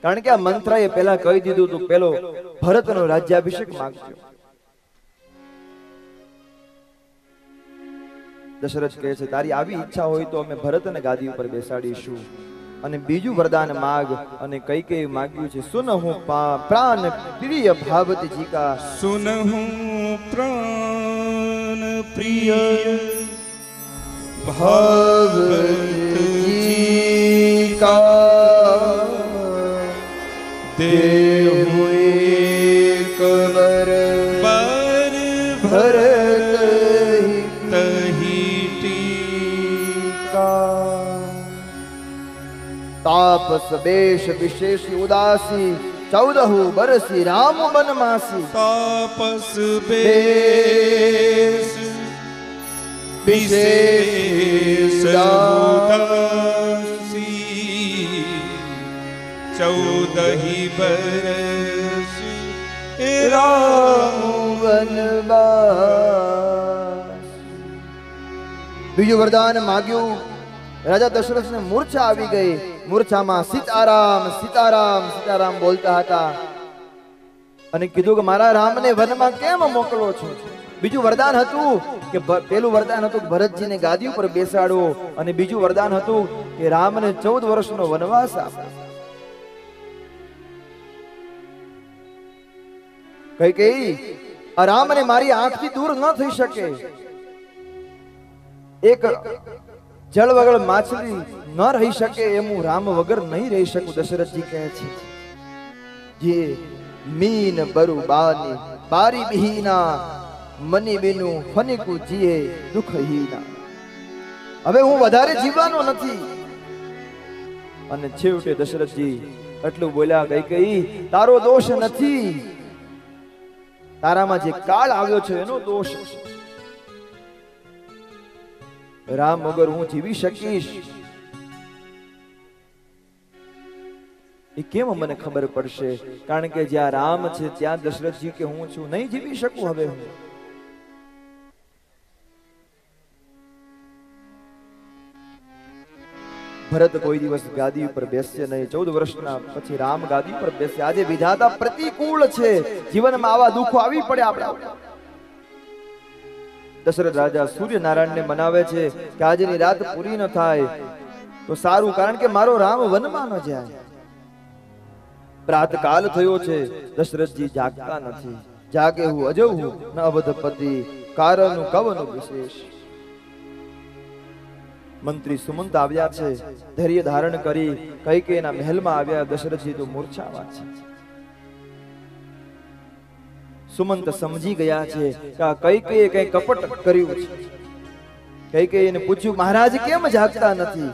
કારણ કે આ મંત્રાએ પહેલા કહી દીધું તું પેલો ભરતનો રાજ્યાભિષેક માંગજો. દશરથ કહે છે તારી આવી ઈચ્છા હોય તો અમે ભરતને ગાદી ઉપર બેસાડીશું. અને બીજું વરદાન માગ. અને કઈ માગ્યું છે સુનહું પ્રાણ પ્રિય ભાવતી જીકા. सुनहु प्राण प्रिय भावती का देहु एक वर बर भरत तही टीका. तापस बेश विशेषी उदासी 14 बरसी राम बनमासी. तापस बेस विशेष उदासी 14 बरस राम वनवास. બીજું વરદાન માગ્યું. રાજા દશરથને મૂર્છા આવી ગઈ. મૂર્છામાં સીતારામ સીતારામ સીતારામ બોલતા હતા. અને કીધું કે મારા રામને વનમાં કેમ મોકલો છો. બીજું વરદાન હતું કે પેલું વરદાન હતું કે ભરતજીને ગાદી ઉપર બેસાડો. અને બીજું વરદાન હતું કે રામને 14 વર્ષનો વનવાસ આપો. કઈ આ રામને મારી આંખથી દૂર ન થઈ શકે. એક જળ વગર માછલી ન રહી શકે એમ હું રામ વગર નહીં રહી શકું. દશરથજી કહે છે જે મીન બરુ બાની બારી બિહીના મની બિનુ ફનિકુ જીએ દુઃખહીના. હવે હું વધારે જીવવાનો નથી. અને છેવટે દશરથજી એટલું બોલ્યા કઈ તારો દોષ નથી, તારામાં જે કાળ આવ્યો છે એનો દોષ છે. રામ વગર હું જીવી શકીશ એ કેમ મને ખબર પડશે? કારણ કે જ્યાં રામ છે ત્યાં દશરથજી કે હું છું, નહીં જીવી શકું હવે હું. ભરત કોઈ દિવસ ગાદી ઉપર બેસશે નહીં. 14 વર્ષના પછી રામ ગાદી ઉપર બેસે. આજે વિધાતા પ્રતિકૂળ છે, જીવનમાં આવા દુઃખો આવી પડે આપણા. દશરથ રાજા સૂર્યનારાયણને મનાવે છે કે આજની રાત પૂરી ન થાય તો સારું, કારણ કે મારો રામ વનમાં ન જાય. પ્રાતકાલ થયો છે, દશરથજી જાગતા નથી. જાગે હું અજવું ન અવધપતિ, કારણનું કવનું વિશેષ. મંત્રી સુમંત આવ્યા છે, ધૈર્ય ધારણ કરી કૈકેયીના મહેલમાં આવ્યા. દશરથજી તો મૂર્છાવા છે. સુમંત સમજી ગયા છે કે આ કૈકેયીએ કઈ કપટ કર્યું છે. કૈકેયીને પૂછ્યું, મહારાજ કેમ જાગતા નથી?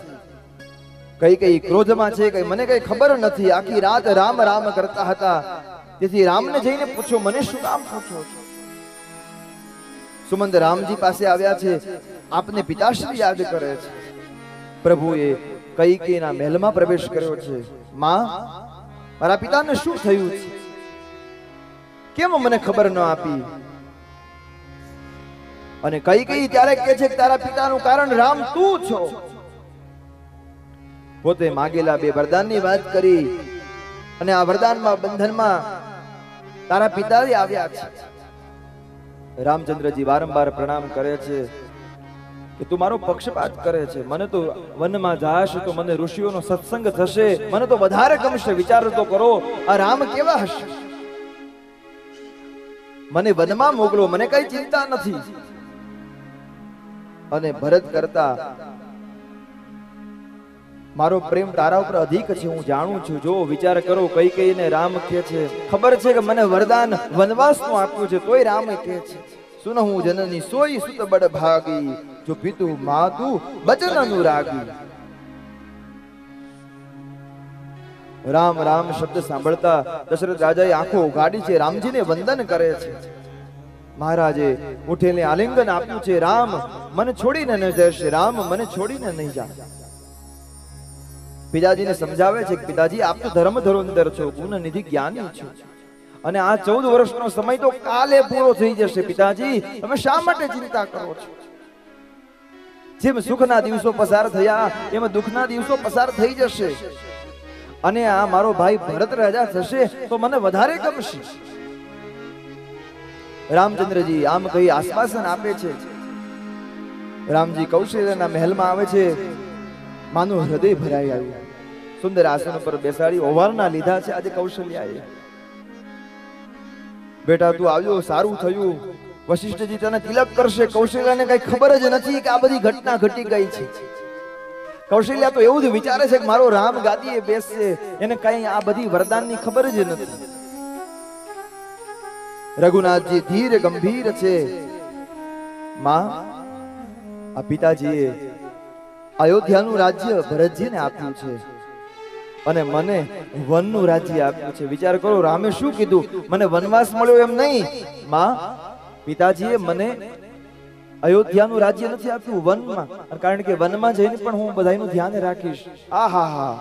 કૈકેયી ક્રોધમાં છે કે મને કઈ ખબર નથી, આખી રાત રામ રામ કરતા હતા, તેથી રામને જઈને પૂછો, મને શું કામ પૂછો છો? સુમંત રામજી પાસે આવ્યા છે, આપને પિતાશ્રી યાદ કરે છે. પ્રભુએ કૈકેયીના મહેલમાં પ્રવેશ કર્યો છે. માં, મારા પિતાને શું થયું છે? કેમ મને ખબર ન આપી? અને કૈકેયી ત્યારે કહે છે કે તારા પિતાનું કારણ રામ તું છો. પોતે માગેલા 2 વરદાનની વાત કરી અને આ વરદાનમાં બંધનમાં તારા પિતાજી આવ્યા છે. રામચંદ્રજી વારંવાર પ્રણામ કરે છે કે તું મારો પક્ષપાત કરે છે. મને તો વનમાં જાશ તો મને ઋષિઓનો સત્સંગ થશે, મને તો વધારે ગમશે. વિચાર તો કરો, આ રામ કેવા હશે? મને વનમાં મોકલો, મને કઈ ચિંતા નથી. અને ભરત કરતા મારો પ્રેમ તારા ઉપર અધિક છે, હું જાણું છું. જો વિચાર કરો, કૈકેયીને રામ કહે છે, ખબર છે કે મને વરદાન વનવાસનું આપ્યું છે, તોય રામ કહે છે, સુનહું જનની સોઈ સુત બડ ભાગી, જો પિતુ માતુ બચન અનુરાગી. રામ રામ શબ્દ સાંભળતા દશરથ રાજાએ આંખો ઉઘાડી છે, રામજીને વંદન કરે છે. મહારાજે ઉઠેને આલિંગન આપ્યું છે. રામ મને છોડીને ન જશે, રામ મને છોડીને નહીં જાય. પિતાજીને સમજાવે છે કે પિતાજી, આપ તો ધર્મ ધરોધર છો, ગુણ નિધિ જ્ઞાની છો, અને આ 14 વર્ષનો સમય તો કાલે પૂરો થઈ જશે. પિતાજી, તમે શા માટે ચિંતા કરો છો? જેમ સુખના દિવસો પસાર થયા એમ દુઃખના દિવસો પસાર થઈ જશે, અને આ મારો ભાઈ ભરત રાજા થશે તો મને વધારે ગમશે. રામચંદ્રજી આમ કહી આશ્વાસન આપે છે. રામજી કૌશલ્યના મહેલમાં આવે છે. માનું હૃદય ભરાઈ આવ્યું. સુંદર આસન પર બેસાડી ઓવારના લીધા છે આજે કૌશલ્યાએ. બેટા તું આવ્યો, સારું થયું. વશિષ્ઠજી તને તિલક કરશે. કૌશલ્યાને કઈ ખબર જ નથી કે આ બધી ઘટના ઘટી ગઈ છે. કૌશલ્યા તો એવું જ વિચારે છે કે મારો રામ ગાદીએ બેસશે, એને કઈ આ બધી વરદાનની ખબર જ નથી. રઘુનાથજી ધીર ગંભીર છે. માં, આ પિતાજીએ અયોધ્યાનું રાજ્ય ભરતજીને આપ્યું છે અને મને વનનું રાજ્ય આપ્યું છે. વિચાર કરો, રામે શું કીધું? મને વનવાસ મળ્યો એમ નહીં. માં, પિતાજીએ મને અયોધ્યાનું રાજ્ય નથી આપ્યું, વનમાં. કારણ કે વનમાં જઈને પણ હું બધાનું ધ્યાન રાખીશ. આહા હા,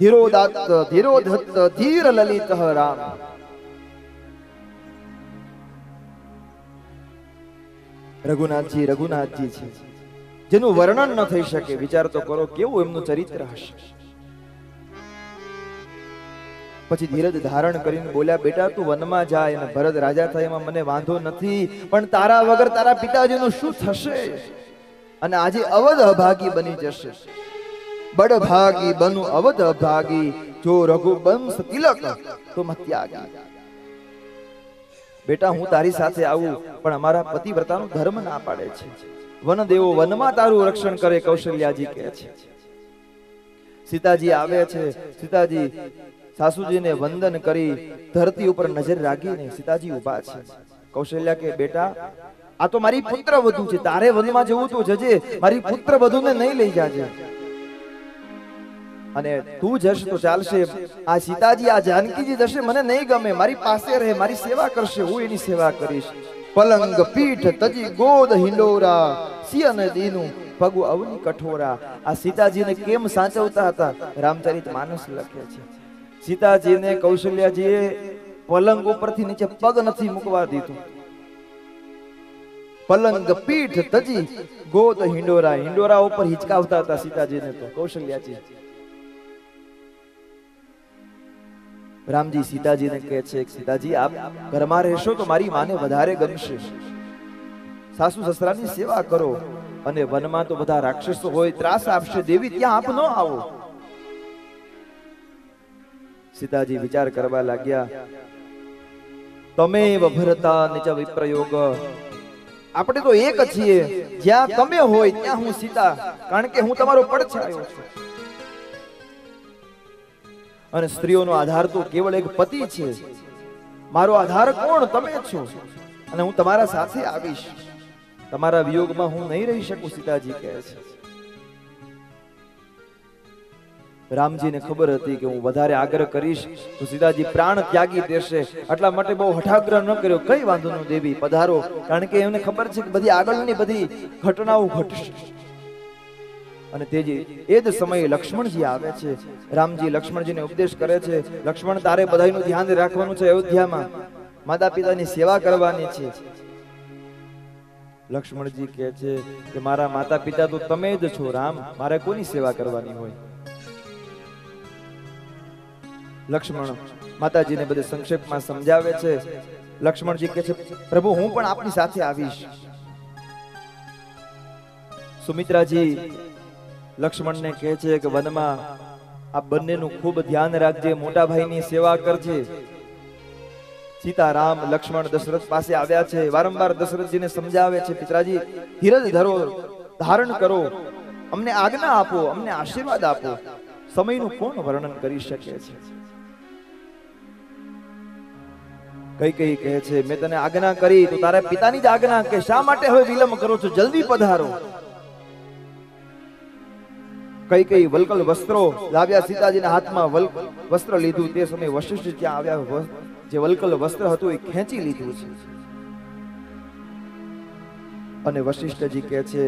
ધીરોદાત્ત ધીરોધત્ત ધીર લલિત રામ. રઘુનાથજી રઘુનાથજી છે, જેનું વર્ણન ન થઈ શકે. વિચાર તો કરો કેવું એમનું ચરિત્ર હશે. પછી ધીરજ ધારણ કરીને બોલ્યા, બેટા તું વનમાં જાય અને ભરત રાજા થાય એમાં મને વાંધો નથી, પણ તારા વગર તારા પિતાજીનું શું થશે? અને આજે અવધ અભાગી બની જશે. બડ ભાગી બનુ અવધ અભાગી, જો રઘુવંશ તિલક તો મત્યાગી. બેટા હું તારી સાથે આવું, પણ અમારા પતિવ્રતાનો ધર્મ ના પાડે છે. વન દેવો વનમાં તારું રક્ષણ કરે, કૌશલ્યાજી કહે છે. સીતાજી આવે છે. સીતાજી સાસુજીને વંદન કરી ધરતી ઉપર નજર રાખીને સીતાજી ઉભા છે. કૌશલ્યા કે બેટા, આ તો મારી પુત્ર વધુ છે, તારે વનમાં જવું તો જજે, મારી પુત્ર વધુને નહીં લઈ જાજે. અને તું જશ તો ચાલશે, આ સીતાજી આ જાનકીજી જશે મને નહીં ગમે. મારી પાસે રહે, મારી સેવા કરશે, હું એની સેવા કરીશ. પલંગ પીઠ તજી ગોદ હિંડોરા, સિયન દીનું પગુ અવની કઠોરા. આ સીતાજીને કેમ સાચવતા હતા રામચરિત માનસ લખે છે. સીતાજીને કૌશલ્યાજીએ પલંગ ઉપરથી નીચે પગ નથી મૂકવા દીધું. પલંગ પીઠ તજી ગોદ હિંડોરા, હિંડોરા ઉપર હિચકાવતા હતા સીતાજીને તો કૌશલ્યાજી. રામજી સીતાજીને કહે છે, સીતાજી આપ ઘરમાં રહેશો તો મારી માને વધારે ગમશે. સાસુ સસરાની સેવા કરો, અને વનમાં તો બધા રાક્ષસો હોય, ત્રાસ આપશે, દેવી ત્યાં આપ ન આવો. સીતાજી વિચાર કરવા લાગ્યા. તમે ભરતા નિજ વિપ્રયોગ, આપણે તો એક છીએ, જ્યાં તમે હોય ત્યાં હું સીતા, કારણ કે હું તમારો પડછાયો છું. અને સ્ત્રીઓનો આધાર તો કેવળ એક પતિ છે. મારો આધાર કોણ? તમે છો, અને હું તમારા સાથે આવીશ. તમારા વિયોગમાં હું નહીં રહી શકું, સીતાજી કહે છે. રામજીને ખબર હતી કે હું વધારે આગ્રહ કરીશ તો સીતાજી પ્રાણ ત્યાગી દેશે, એટલા માટે બહુ હઠાગ્રહ ન કર્યો. કઈ વાંધો નહીં દેવી, પધારો, કારણ કે એમને ખબર છે કે બધી આગળની બધી ઘટનાઓ ઘટશે. અને તેજી એ જ સમયે લક્ષ્મણજી આવે છે. રામજી લક્ષ્મણજીને ઉપદેશ કરે છે, લક્ષ્મણ તારે બધાનું ધ્યાન રાખવાનું છે, અયોધ્યામાં માતા પિતાની સેવા કરવાની છે. લક્ષ્મણજી કહે છે કે મારા માતા પિતા તો તમે જ છો રામ, મારે કોની સેવા કરવાની હોય? લક્ષ્મણ માતાજીને બધે સંક્ષેપમાં સમજાવે છે. લક્ષ્મણજી કહે છે, પ્રભુ હું પણ આપની સાથે આવીશ. સુમિત્રાજી લક્ષ્મણને કહે છે કે વનમાં આ બંનેનું ખૂબ ધ્યાન રાખજે, મોટા ભાઈની સેવા કરજે. સીતારામ લક્ષ્મણ દશરથ પાસે આવ્યા છે. વારંવાર દશરથજીને સમજાવે છે, પિતાજી ધીરજ ધરો, ધારણ કરો, અમને આજ્ઞા આપો, અમને આશીર્વાદ આપો. સમયનું કોણ વર્ણન કરી શકે છે? કઈ કહે છે, મેં તને આજ્ઞા કરી તો તારા પિતાની જ આજ્ઞા કે શા માટે હવે વિલંબ કરો છો? જલ્દી પધારો. કઈ વલ્કલ વસ્ત્રો લાવ્યા, સીતાજીના હાથમાં વસ્ત્ર લીધું. તે સમયે વશિષ્ઠ ત્યાં આવ્યા, જે વલ્કલ વસ્ત્ર હતું એ ખેંચી લીધું છે. અને વશિષ્ઠજી કહે છે,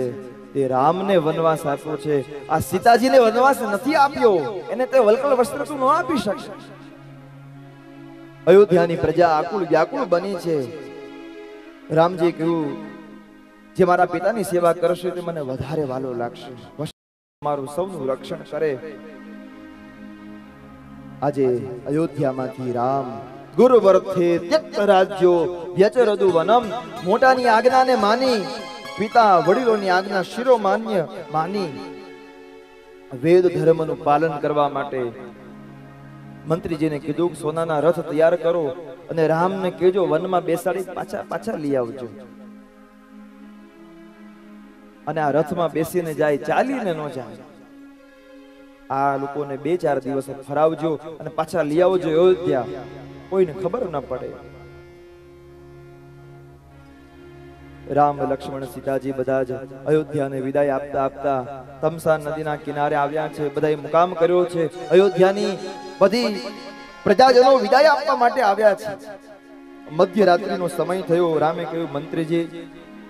તે રામને વનવાસ આપ્યો છે, આ સીતાજીને વનવાસ નથી આપ્યો. એને તે વલ્કલ વસ્ત્ર તું ન આપી શકશે. અયોધ્યાની પ્રજા આકુળ વ્યાકુળ બની છે. રામજી કહ્યું, જે મારા પિતાની સેવા કરશે તે મને વધારે વાલો લાગશે. મારું સૌનું રક્ષણ કરે. આજે અયોધ્યામાંથી રામ ગુરુવર્થે ત્યક્ત રાજ્યો વ્યચરદુ વનમ, મોટાની આજ્ઞાને માની, પિતા વડીલોની આજ્ઞા શિરોમાન્ય માની, વેદ ધર્મનું પાલન કરવા માટે મંત્રીજીને કીધું સોનાના રથ તૈયાર કરો અને રામને કહેજો વનમાં બેસાડી પાછા લઈ આવજો. અને આ રથમાં બેસીને જાય, ચાલીને ન જાય. આ લોકોને 2-4 દિવસ ફરાવજો અને પાછા લઈ આવજો અયોધ્યા, કોઈને ખબર ન પડે. રામ લક્ષ્મણ સીતાજી બધા જ અયોધ્યાને વિદાય આપતા આપતા તમસા નદીના કિનારે આવ્યા છે. બધાએ મુકામ કર્યો છે. અયોધ્યાની બધી પ્રજાજનો વિદાય આપવા માટે આવ્યા છે. મધ્યરાત્રિનો સમય થયો. રામે કહ્યું, મંત્રીજી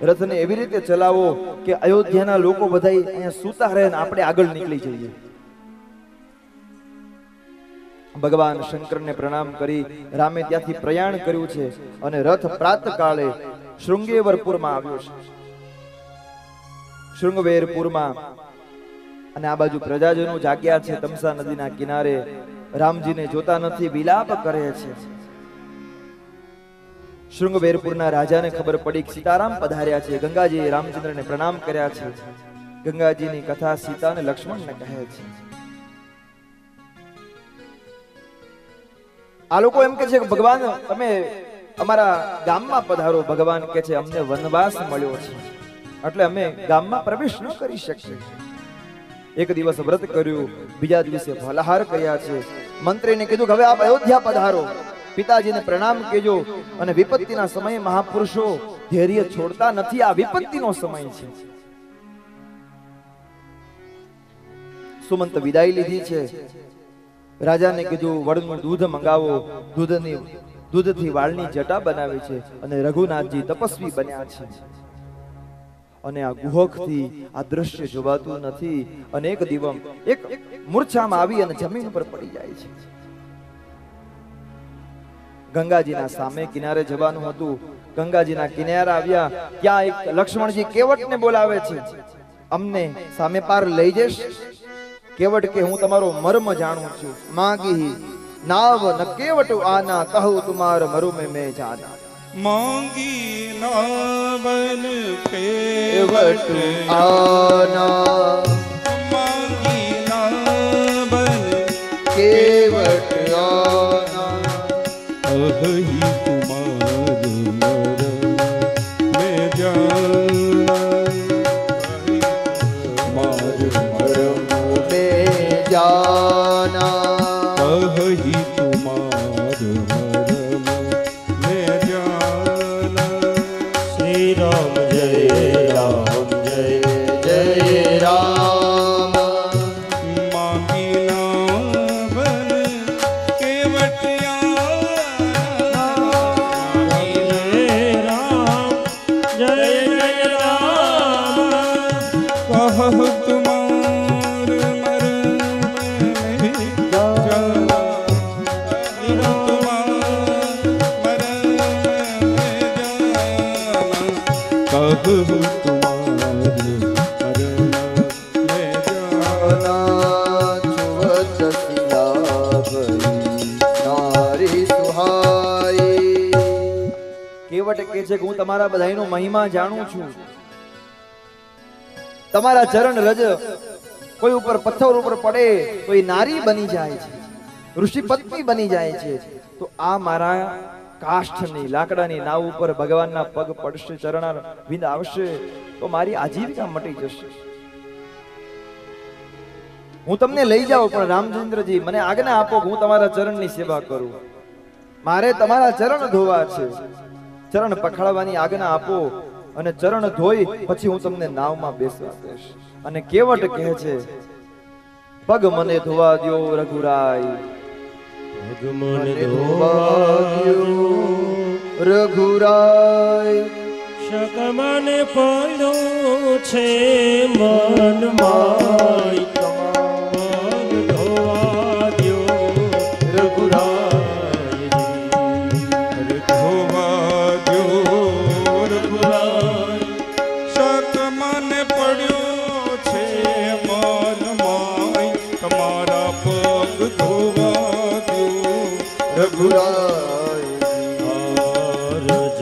રથને એવી રીતે ચલાવો કે અયોધ્યાના લોકો બધા અહીંયા સૂતા રહે અને આપણે આગળ નીકળી જઈએ. ભગવાન શંકરને પ્રણામ કરી રામે ત્યાંથી પ્રયાણ કર્યું છે અને રથ પ્રાતકાળે શૃંગેવરપુરમાં આવ્યો છે. શૃંગવેરપુરમાં અને આ બાજુ પ્રજાજનો જાગ્યા છે તમસા નદીના કિનારે. રામજીને જોતા નથી, વિલાપ કરે છે. શૃંગવેરપુરના રાજાને ખબર પડી કે સીતારામ પધાર્યા છે. ગંગાજીએ રામચંદ્રને પ્રણામ કર્યા છે. ગંગાજીની કથા સીતા અને લક્ષ્મણને કહે છે. આ લોકો એમ કે છે કે ભગવાન તમે અમારા ગામમાં પધારો. ભગવાન કહે છે, અમને વનવાસ મળ્યો છે એટલે અમે ગામમાં પ્રવેશ ન કરી શકીએ. એક દિવસ વ્રત કર્યું, બીજા દિવસે ફલાહાર કર્યા છે. મંત્રીને કીધું કે હવે આપ અયોધ્યા પધારો, પિતાજીને પ્રણામ કહેજો. અને વિપત્તિના સમયે મહાપુરુષો ધૈર્ય છોડતા નથી. આ વિપત્તિનો સમય છે. સુમંત વિદાય લીધી છે. રાજાને કીધું વડનું દૂધ મંગાવો. દૂધથી વાળની જટા બનાવી છે અને રઘુનાથજી તપસ્વી બન્યા છે. અને આ ગુહકથી આ દ્રશ્ય જોવાતું નથી. અને એક દિવસ એક મૂર્છામાં આવી અને જમીન પર પડી જાય છે. ગંગાજીના સામે કિનારે જવાનું હતું. ગંગાજીના કિનારે આવ્યા ત્યાં એક લક્ષ્મણજી કેવટને બોલાવે છે, અમને સામે પાર લઈ જશ? કેવટ કે હું તમારો મર્મ જાણું છું. માંગી નાવ ન કેવટ આના કહું તુમાર મરુમ મેં જાના. માંગી નાવન કેવટ આના માંગી નાવન કેવટ આના અહી તુમાર મર મેં જાના માર મરમ મેં જાના અહી તુમાર મરમ મેં જાના. શ્રી રામ જય રામ જય જય રામ. માંગી નાવન કેવટ આના જય રામ જય જય રામ કહ તુમાર મરમ મેં જાના. તુમાર મરમ મેં જાના. કહ તુમાર મરમ મેં જાના. છુવત શિલાભઈ નારી સુહાઈ. કેવટ કહે છે કે હું તમારા બધાયનો મહિમા જાણું છું. તમારા ચરણ રજ કોઈ ઉપર પથ્થર ઉપર પડે તો એ નારી બની જાય છે, ઋષિ પત્ની બની જાય છે. તો આ મારા કાષ્ઠની લાકડાની નાવ ઉપર ભગવાનના પગ પડશે, ચરણા વિંદ આવશે તો મારી આજીવિકા મટી જશે. હું તમને લઈ જાઉં પણ રામચંદ્રજી મને આજ્ઞા આપો કે હું તમારા ચરણની સેવા કરું. મારે તમારા ચરણ ધોવા છે, ચરણ પખાળવાની આજ્ઞા આપો અને ચરણ ધોઈ પછી હું તમને નાવમાં બેસવા દઈશ. અને કેવટ કહે છે પગ મને ધોવા દ્યો રઘુરાય, પગ મને ધોવા દ્યો રઘુરાય. શક મને પડ્યો છે મન માય, પગ ધોવા દ્યો રઘુરાય. ધોવા દ્યો રઘુરાય. શક મને પડ્યો છે મન માય, તમારા પગ ધોવા દ્યો રઘુરાય. આરજ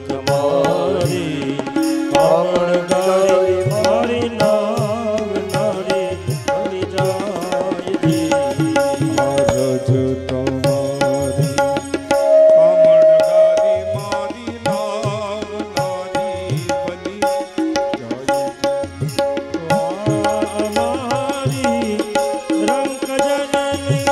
તમારી કામણ ગારી મારી નાવ નારી બની જાય જી. આરજ તમારી કામણગારી મારી નાવ નારી બની જાય. અમારી રંક જનની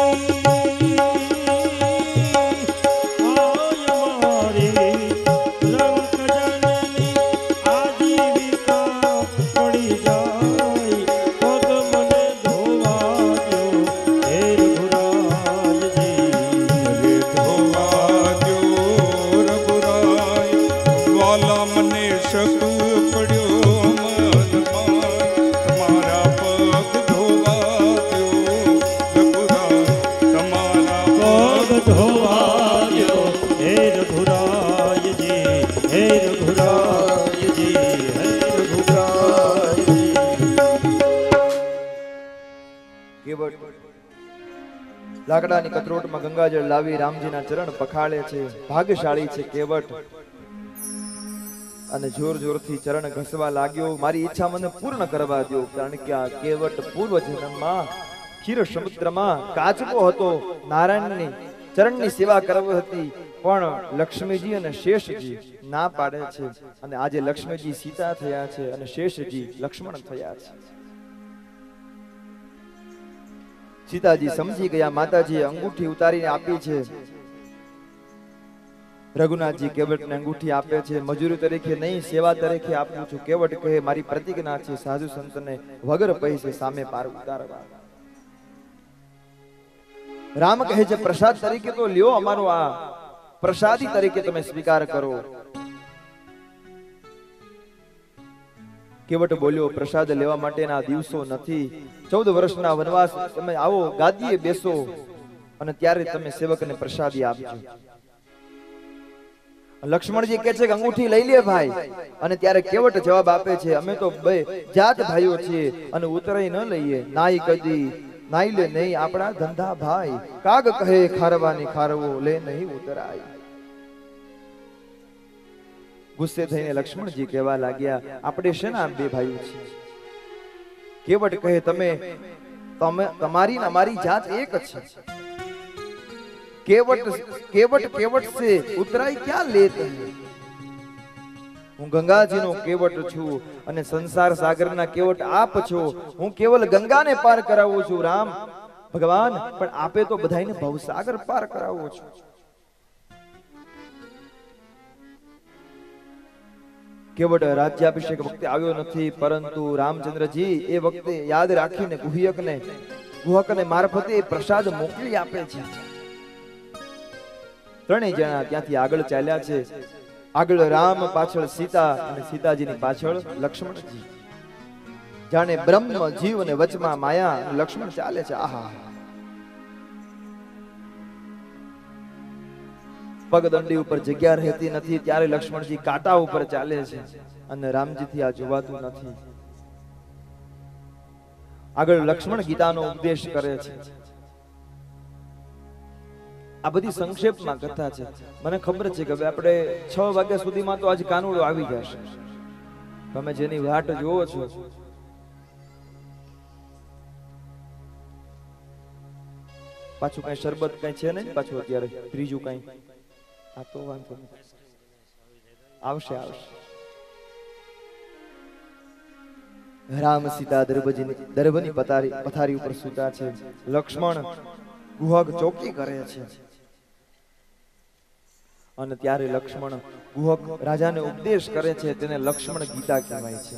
લાકડાની કથરોટમાં ગંગાજળ લાવી રામજીના ચરણ પખાળે છે. ભાગ્યશાળી છે કેવટ અને જોર જોરથી ચરણ ઘસવા લાગ્યો. મારી ઈચ્છા મને પૂર્ણ કરવા દો, કારણ કે આ કેવટ પૂર્વ જન્મમાં ક્ષીર સમુદ્રમાં કાચબો હતો. નારાયણની ચરણની સેવા કરવી હતી પણ લક્ષ્મીજી અને શેષજી ના પાડે છે. અને આજે લક્ષ્મીજી સીતા થયા છે અને શેષજી લક્ષ્મણ થયા છે. સીતાજી સમજી ગયા, માતાજીએ અંગૂઠી ઉતારીને આપી છે. રઘુનાથજી કેવટને અંગૂઠી આપે છે, મજૂરી તરીકે નહીં સેવા તરીકે આપું છું. કેવટ કહે મારી પ્રતિજ્ઞા છે સાધુ સંતને વગર પૈસે સામે પાર ઉતારવા. રામ કહે છે પ્રસાદ તરીકે તો લ્યો, અમારો આ પ્રસાદી તરીકે તમે સ્વીકાર કરો. કેવટ બોલ્યો પ્રસાદ લેવા માટેના દિવસો નથી. 14 વર્ષના વનવાસ તમે આવો ગાદીએ બેસો અને ત્યારે તમે સેવકને પ્રસાદી આપજો. લક્ષ્મણજી કહે છે કે અંગૂઠી લઈ લે ભાઈ, અને ત્યારે કેવટ જવાબ આપે છે અમે તો બે જાત ભાઈઓ છીએ અને ઉતરાઈ ન લઈએ, નાઈ કદી નાઈ લે નહીં આપણા ધંધા ભાઈ, કાગ કહે ખારવાની ખારવો લે નહીં ઉતરાય. ગુસ્સે થઈને લક્ષ્મણજી કહેવા લાગ્યા આપણે શેના બે ભાઈઓ છીએ? કેવટ કહે તમે તમારી ને અમારી જાત એક છે. केवट केवट केवट से उतराई क्या लेत है? હું ગંગાજીનો કેવટ છું અને સંસાર સાગરના કેવટ આપ છો. હું કેવલ ગંગાને પાર કરાવું છું રામ ભગવાન, પણ આપે તો બધાને ભવસાગર પાર કરાવો છો. કેવટ રાજ્યાભિષેક વખતે આવ્યો નથી, પરંતુ રામચંદ્રજી એ વખતે યાદ રાખીને ગુહકને મારફતે પ્રસાદ મોકલી આપે છે. ત્રણેય જણા ત્યાંથી આગળ ચાલ્યા છે. આગળ રામ, પાછળ સીતા અને સીતાજીની પાછળ લક્ષ્મણજી. જાણે બ્રહ્મ જીવ અને વચમાં માયા અને લક્ષ્મણ ચાલે છે. આહા, પગદંડી ઉપર જગ્યા રહેતી નથી ત્યારે લક્ષ્મણજી કાંટા ઉપર ચાલે છે અને રામજીથી આ જોવાતું નથી. આગળ લક્ષ્મણ ગીતાનો ઉપદેશ કરે છે. આ બધી સંક્ષેપમાં કથા છે. મને ખબર છે કે આપણે 6 વાગ્યા સુધીમાં તો આજે કાનુડો આવી જશે. તમે જેની વાટ જોવો છો, પાછું કઈ શરબત કઈ છે નહીં પાછું અત્યારે ત્રીજું કઈ? આ તો વાંધો નહીં, આવશે આવશે. રામ સીતા દર્ભની પથારી ઉપર સૂતા છે. લક્ષ્મણ ગુહક ચોકી કરે છે અને ત્યારે લક્ષ્મણ ગુહક રાજાને ઉપદેશ કરે છે. તેને લક્ષ્મણ ગીતા કહેવાય છે.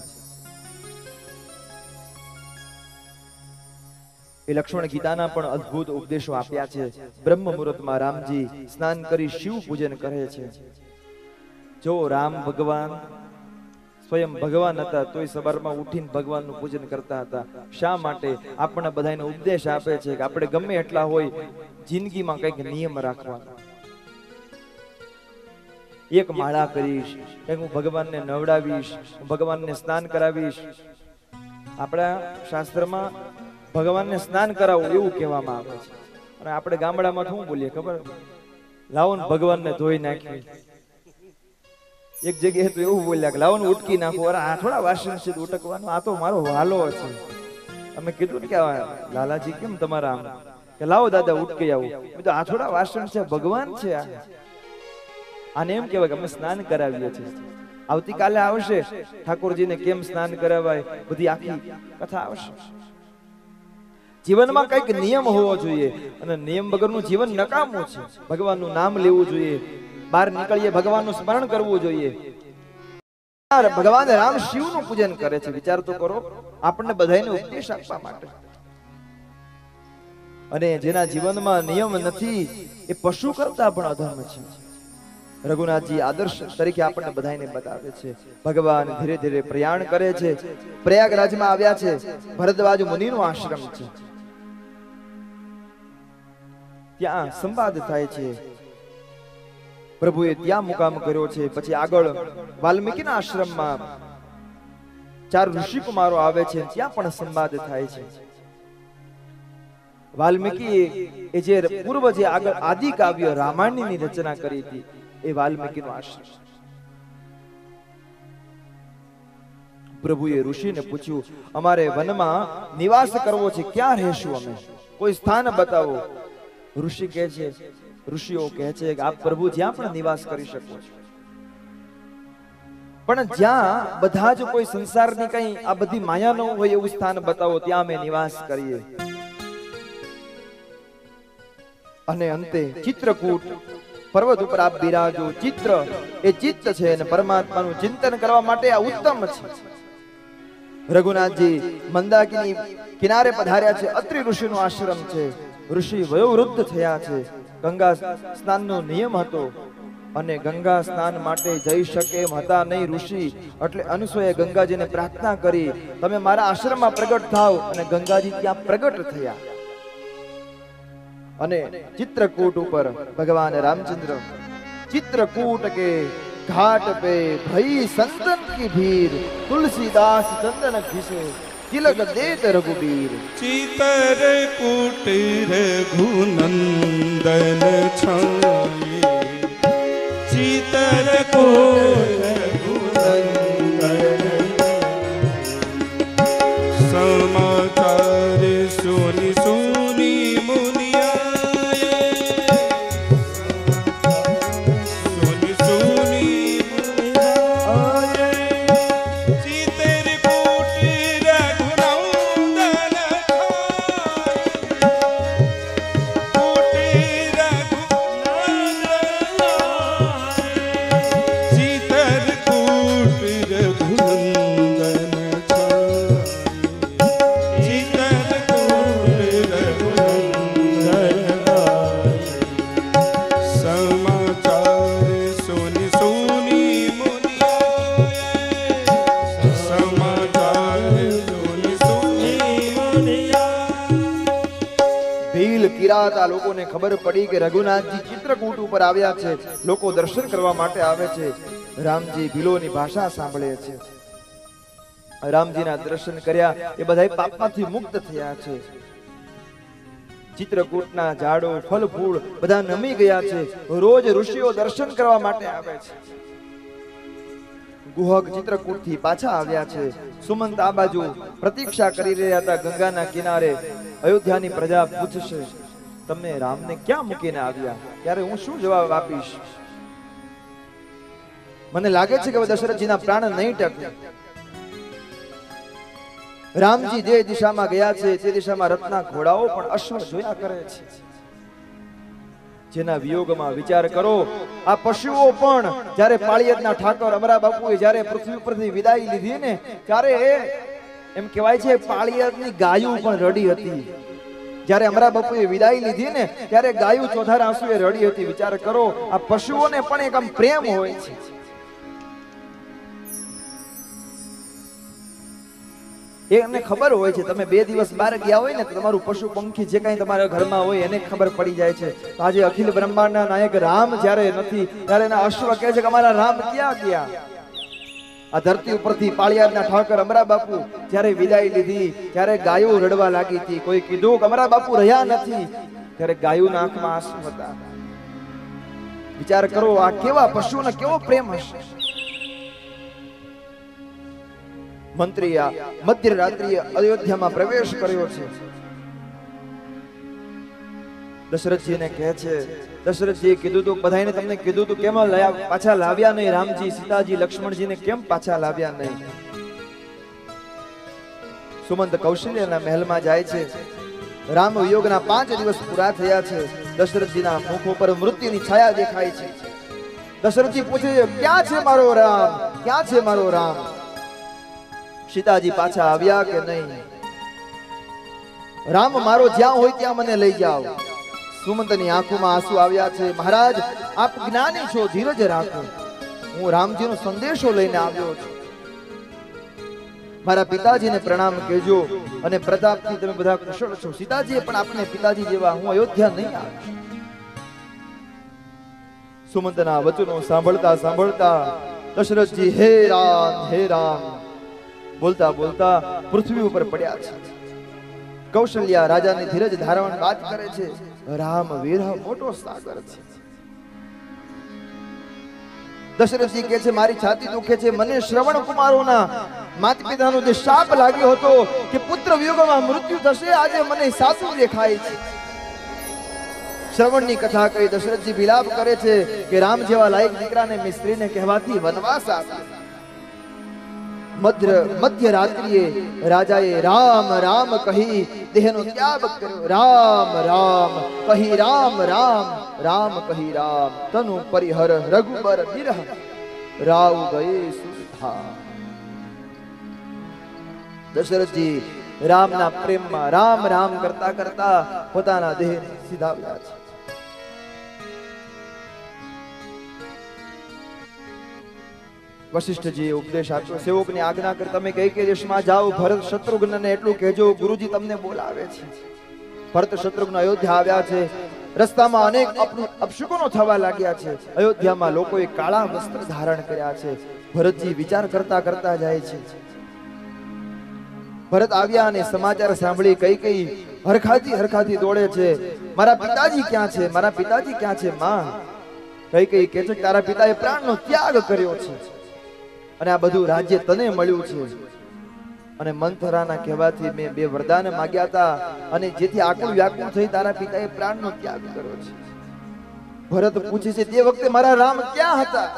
એ લક્ષ્મણ ગીતાના પણ અદ્ભુત ઉપદેશો આપ્યા છે. બ્રહ્મ મુહૂર્તમાં રામજી સ્નાન કરી શિવ પૂજન કરે છે. જો રામ ભગવાન સ્વયં ભગવાન હતા તોય સવારમાં ઉઠીને ભગવાનનું પૂજન કરતા હતા. શા માટે? આપણને બધાને ઉપદેશ આપે છે કે આપણે ગમે એટલા હોય જિંદગીમાં કંઈક નિયમ રાખવાનો. એક માળા કરીશ, કંઈક હું ભગવાનને નવડાવીશ, ભગવાનને સ્નાન કરાવીશ. આપણા શાસ્ત્રમાં ભગવાનને સ્નાન કરાવવું એવું કહેવામાં આવે છે. અને આપણે ગામડામાં શું બોલીએ ખબર? લાવો ને ભગવાનને ધોઈ નાખી. એક જગ્યાએ તો એવું બોલ્યા કે લાવો ને ઉટકી નાખો. અરે આ થોડા વાસણ છે ઉટકવાનું, આ તો મારો વાલો છે. અમે કીધું ને કે લાલાજી કેમ તમારા આમ? કે લાવો દાદા ઉટકી આવું. તો આ થોડા વાસણ છે, ભગવાન છે. આને એમ કહેવાય કે અમે સ્નાન કરાવીએ છીએ. આવતીકાલે આવશે ઠાકોરજીને કેમ સ્નાન કરાવાય, બધી આખી કથા આવશે. જીવનમાં કઈક નિયમ હોવો જોઈએ અને નિયમ વગરનું જીવન નકામું છે. ભગવાનનું નામ લેવું જોઈએ, બહાર નીકળીએ ભગવાનનું સ્મરણ કરવું જોઈએ. ભગવાન રામ શિવનું પૂજન કરે છે. વિચાર તો કરો, આપણને બધાને ઉપદેશ આપવા માટે. અને જેના જીવનમાં નિયમ નથી એ પશુ કરતા પણ અધર્મ છે. રઘુનાથજી આદર્શ તરીકે આપણને બધાને બતાવે છે. ભગવાન ધીરે ધીરે પ્રયાણ કરે છે. પ્રયાગરાજમાં આવ્યા છે. ભરદ્વાજ મુનિનો આશ્રમ છે. ત્યાં સંવાદ થાય છે. પ્રભુએ ત્યાં મુકામ કર્યો છે. પછી આગળ વાલ્મીકીના આશ્રમમાં 4 ઋષિકુમારો આવે છે. ત્યાં પણ સંવાદ થાય છે. વાલ્મીકી એ જે પૂર્વ જે આગળ આદિ કાવ્ય રામાયણની રચના કરી હતી એ વાલ્મીકીનો આશ્રમ. પ્રભુએ ઋષિને પૂછ્યું અમારે વનમાં નિવાસ કરવો છે, ક્યાં રહેશું અમે? કોઈ સ્થાન બતાવો. ઋષિઓ કહે છે કે આપ પ્રભુ જ્યાં પણ નિવાસ કરી શકો છો, પણ જ્યાં બધા જ કોઈ સંસારની કઈ આ બધી માયા ન હોય એવું સ્થાન બતાવો, ત્યાં અમે નિવાસ કરીએ. અને અંતે ચિત્રકૂટ પર્વત ઉપર આપ બિરાજો. ચિત્ર એ ચિત્ત છે અને પરમાત્માનું ચિંતન કરવા માટે આ ઉત્તમ છે. રઘુનાથજી મંદાકીની કિનારે પધાર્યા છે. અત્રિ ઋષિનો આશ્રમ છે. ઋષિ વયોવૃદ્ધ થયા છે. ગંગા સ્નાનનો નિયમ હતો અને ગંગા સ્નાન માટે જઈ શકે એમ હતા નહીં ઋષિ. એટલે અનુસૂયે ગંગાજીને પ્રાર્થના કરી તમે મારા આશ્રમમાં પ્રગટ થાવ. અને ગંગાજી ત્યાં પ્રગટ થયા. અને ચિત્રકૂટ ઉપર ભગવાન રામચંદ્ર चित्रकूट के घाट पे भई संतन की भीड़, तुलसीदास चंदन घिसे तिलक देत रघुबीर। चित्रकूट रघुनंदन छाये, चित्रकूट रघुनंदन समाचार सुनि सुनि मुनिया, सुनि सुनि चित्रकूट रघुनंदन કિરાતા લોકોને ખબર પડી કે રઘુનાથજી ચિત્રકૂટ ઉપર આવ્યા છે, લોકો દર્શન કરવા માટે આવે છે। રામજી ભીલોની ભાષા સાંભળે છે। રામજીના દર્શન કર્યા એ બધાય પાપમાંથી મુક્ત થયા છે। ચિત્રકૂટના ઝાડો ફળ ફૂલ બધા નમી ગયા છે। રોજ ઋષિઓ દર્શન કરવા માટે આવે છે। ગુહક ચિત્રકૂટથી પાછા આવ્યા છે। સુમંત આ બાજુ પ્રતીક્ષા કરી રહ્યા હતા ગંગાના કિનારે। અયોધ્યાની પ્રજા પૂછશે, તમે રામને ક્યાં મૂકીને આવ્યા? ત્યારે હું શું જવાબ આપીશ? મને લાગે છે કે દશરથજીના પ્રાણ નહીં ટકે। રામજી જે દિશામાં ગયા છે તે દિશામાં રથના ઘોડાઓ પણ અશ્વ જોયા કરે છે। જેના વિયોગમાં વિચાર કરો, આ પશુઓ પણ જ્યારે પાળિયદના ઠાકોર અમરા બાપુએ જ્યારે પૃથ્વી પરથી વિદાય લીધી ને, ત્યારે એમ કહેવાય છે પાળિયદની ગાયું પણ રડી હતી। જ્યારે અમરા બાપુએ વિદાય લીધી ને ત્યારે ગાયું ચોધાર આંસુએ રડી હતી। વિચાર કરો, આ પશુઓને પણ એક આમ પ્રેમ હોય છે। એને ખબર હોય છે, તમે 2 દિવસ બહાર ગયા હોય ને તો તમારું પશુ પંખી જે કઈ તમારા ઘરમાં હોય એને ખબર પડી જાય છે। તો આજે અખિલ બ્રહ્માંડના નાયક રામ જ્યારે નથી ત્યારે એના અશ્વ કહે છે કે અમારા રામ ક્યાં ગયા? આ ધરતી ઉપરથી પાળિયાદના ઠાકર અમરા બાપુ જ્યારે વિદાય લીધી ત્યારે ગાયો રડવા લાગી હતી। કોઈ કીધું કે અમરા બાપુ રહ્યા નથી, ત્યારે ગાયોના આંખમાં આંસુ હતા। વિચાર કરો, આ કેવા પશુનો કેવો પ્રેમ હશે। મંત્રી આ મધ્યરાત્રિએ અયોધ્યામાં પ્રવેશ કર્યો છે। દશરથજીને કહે છે, દશરથજીએ કીધું તું બધાને, તમને કીધું તું કેમ પાછા લાવ્યા નહીં? રામજી, સીતાજી, લક્ષ્મણજીને કેમ પાછા લાવ્યા નહીં? સુમંત કૌશલ્યના મહેલમાં જાય છે। રામ વિયોગના 5 દિવસ પૂરા થયા છે। દશરથજીના મુખ ઉપર મૃત્યુની છાયા દેખાય છે। દશરથજી પૂછે છે, ક્યાં છે મારો રામ? ક્યાં છે મારો રામ? સીતાજી પાછા આવ્યા કે નહીં? રામ મારો જ્યાં હોય ત્યાં મને લઈ જાઓ। સુમંતની આંખોમાં આંસુ આવ્યા છે। મહારાજ, આપ જ્ઞાની છો, ધીરજ રાખો। હું રામજીનો સંદેશો લઈને આવ્યો છું। મારા પિતાજીને પ્રણામ કહેજો અને પ્રતાપથી તમે બધા કુશળ છો। સીતાજીએ પણ આપને પિતાજી જેવા, હું અયોધ્યા નહીં આવીશ। સુમંતના વચનો સાંભળતા સાંભળતા દશરથજી હે રામ બોલતા બોલતા પૃથ્વી ઉપર પડ્યા છે। કૌશલ્યા રાજાની ધીરજ ધારણ વાત કરે છે, રામ વિરહ મોટો સાગર છે। દશરથજી કહે છે, મારી છાતી દુખે છે। મને શ્રવણ કુમારોના માતા પિતાનો જે શાપ લાગ્યો હતો કે પુત્ર વિયોગમાં મૃત્યુ થશે, આજે મને સાચું દેખાય છે। શ્રવણની કથા કહી દશરથજી વિલાપ કરે છે કે રામ જેવા લાયક દીકરાને મેં સ્ત્રીને કહેવાથી વનવાસ આપ્યો। મધ્ય રાત્રિએ રાજાએ રામ રામ કહી દેહનો ત્યાગ કર્યો। રામ રામ કહી રામ રામ રામ કહી રામ તનુ પરિહર રઘુબર બિરહ રાવ ગયે સુધા। દશરથજી રામના પ્રેમમાં રામ રામ કરતા કરતા પોતાના દેહને સીધાવ્યા છે। વશિષ્ઠજીએ ઉપદેશ આપ્યો, સેવકની આજ્ઞા કરી તમે કઈ દેશમાં જાઓ, ભરત શત્રુઘ્નને એટલું કહેજો ગુરુજી તમને બોલાવે છે। ભરત શત્રુઘ્ન અયોધ્યા આવ્યા છે। રસ્તામાં અનેક અપશુકનો થવા લાગ્યા છે. અયોધ્યામાં લોકોએ કાળા વસ્ત્ર ધારણ કર્યા છે. ભરતજી વિચાર કરતા કરતા જાય છે. ભરત આવ્યા અને સમાચાર સાંભળી કઈ હરખાથી દોડે છે. મારા પિતાજી ક્યાં છે? મારા પિતાજી ક્યાં છે? માં કઈ કહે છે કે તારા પિતાએ પ્રાણનો ત્યાગ કર્યો છે અને આ બધું રાજ્ય તને મળ્યું છે. અને મંથરાના કહેવાથી મેં 2 વરદાન માંગ્યા હતા અને જેથી આકુળ વ્યાકુળ થઈ તારા પિતાએ પ્રાણનો ત્યાગ કર્યો છે. ભરત પૂછે છે તે વખતે મારા રામ ક્યાં હતા?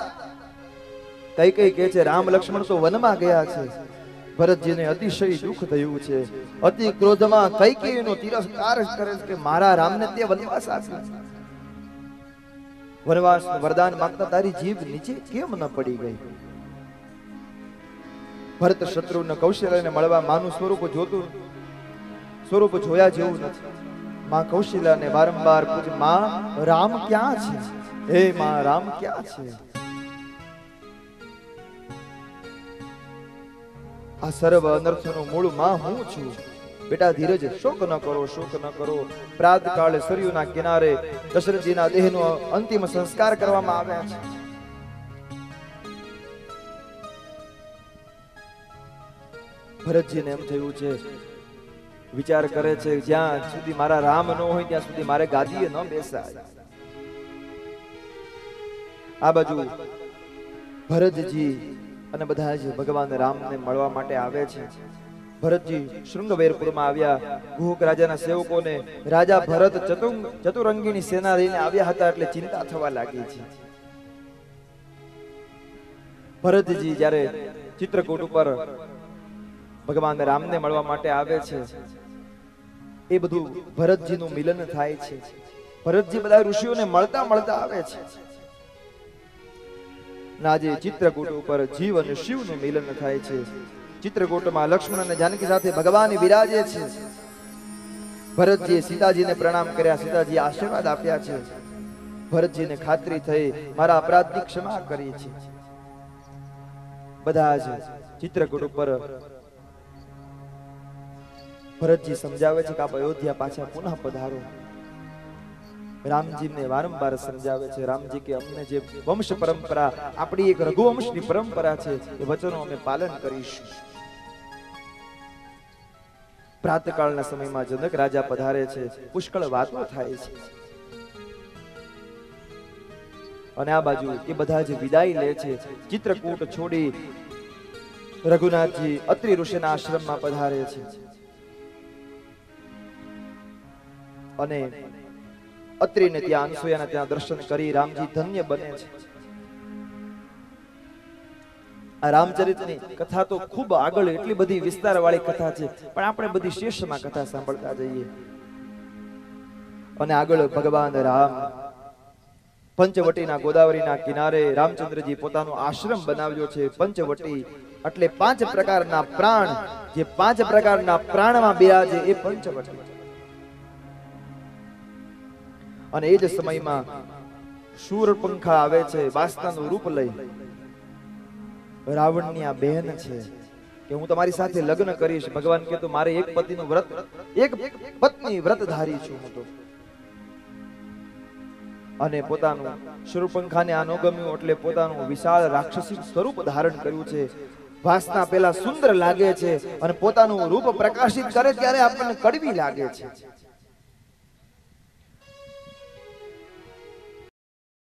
કઈ કહે છે રામ લક્ષ્મણ તો વનમાં ગયા છે. ભરતજીને અતિશય દુઃખ થયું છે. અતિ ક્રોધમાં કૈકેયીનો તિરસ્કાર કરે છે કે મારા રામને તે વનવાસ આપ્યો. વનવાસનું વરદાન માંગતા તારી જીભ નીચે કેમ ન પડી ગઈ? ભરત શત્રુને કૌશલ્યને મળવા માનું સ્વરૂપ જોયા જેવું નથી. માં કૌશલ્યને વારંવાર પૂછે માં રામ ક્યાં છે? હે માં રામ ક્યાં છે? આ સર્વ અનર્થનું મૂળ માં હું છું. બેટા ધીરજ, શોક ન કરો. પ્રાત કાળે સરયુના કિનારે દશરથજીના દેહનો અંતિમ સંસ્કાર કરવામાં આવ્યા છે. ભરતજીને એમ થયું છે, વિચાર કરે છે જ્યાં સુધી મારા રામ ન હોય ત્યાં સુધી મારે ગાદીએ ન બેસાય. આ બાજુ ભરતજી અને બધા જ ભગવાન રામને મળવા માટે આવે છે. ભરતજી શૃંગવેરપુરમાં આવ્યા. ગુહક રાજાના સેવકોને રાજા ભરત ચતુરંગીની સેના લઈને આવ્યા હતા એટલે ચિંતા થવા લાગી છે. ભરતજી જ્યારે ચિત્રકૂટ ઉપર ભગવાન રામને મળવા માટે આવે છે એ બધું ભરતજીનું મિલન થાય છે. ભરતજી બધા ઋષિઓને મળતા આવે છે. આજે ચિત્રકૂટ ઉપર જીવ અને શિવનું મિલન થાય છે. ચિત્રકૂટમાં લક્ષ્મણ અને જાનકી સાથે ભગવાન વિરાજે છે. ભરતજીએ સીતાજીને પ્રણામ કર્યા. સીતાજીએ આશીર્વાદ આપ્યા છે. ભરતજીને ખાતરી થઈ મારા અપરાધની ક્ષમા કરી છે. બધા જ ચિત્રકૂટ ઉપર ભરતજી સમજાવે છે કે આપ અયોધ્યા પાછા પુનઃ પધારો. રામજીને વારંવાર સમજાવે છે. રામજી કે અમને જે વંશ પરંપરા આપણી એક રઘુવંશની પરંપરા છે એ વચનો અમે પાલન કરીશું. પ્રાતકાળના સમયમાં જનક રાજા પધારે છે. પુષ્કળ વાતો થાય છે અને આ બાજુ એ બધા જ વિદાય લે છે. ચિત્રકૂટ છોડી રઘુનાથજી અત્રિ ઋષિના આશ્રમમાં પધારે છે અને અત્રિને ત્યાં અનસૂયાના ત્યાં દર્શન કરી રામજી ધન્ય બને છે. આ રામચરિતની કથા તો ખૂબ આગળ એટલી બધી વિસ્તાર વાળી કથા છે પણ આપણે બધી શેષમાં કથા સાંભળતા જઈએ. અને આગળ ભગવાન રામ પંચવટીના ગોદાવરીના કિનારે રામચંદ્રજી પોતાનો આશ્રમ બનાવ્યો છે. પંચવટી એટલે 5 પ્રકારના પ્રાણ, જે 5 પ્રકારના પ્રાણમાં બિરાજે એ પંચવટી. અને એ જ સમયમાં શૂરપંખા આવે છે વાસનાનું રૂપ લઈ. રાવણની આ બહેન છે કે હું તમારી સાથે લગ્ન કરીશ. ભગવાન કે તો મારે એક પતિનું વ્રત, એક પત્ની વ્રતધારી છું હું તો. અને પોતાનું શૂરપંખાને આ ન ગમ્યું એટલે પોતાનું વિશાળ રાક્ષસી સ્વરૂપ ધારણ કર્યું છે. વાસના પેલા સુંદર લાગે છે અને પોતાનું રૂપ પ્રકાશિત કરે ત્યારે આપણને કડવી લાગે છે.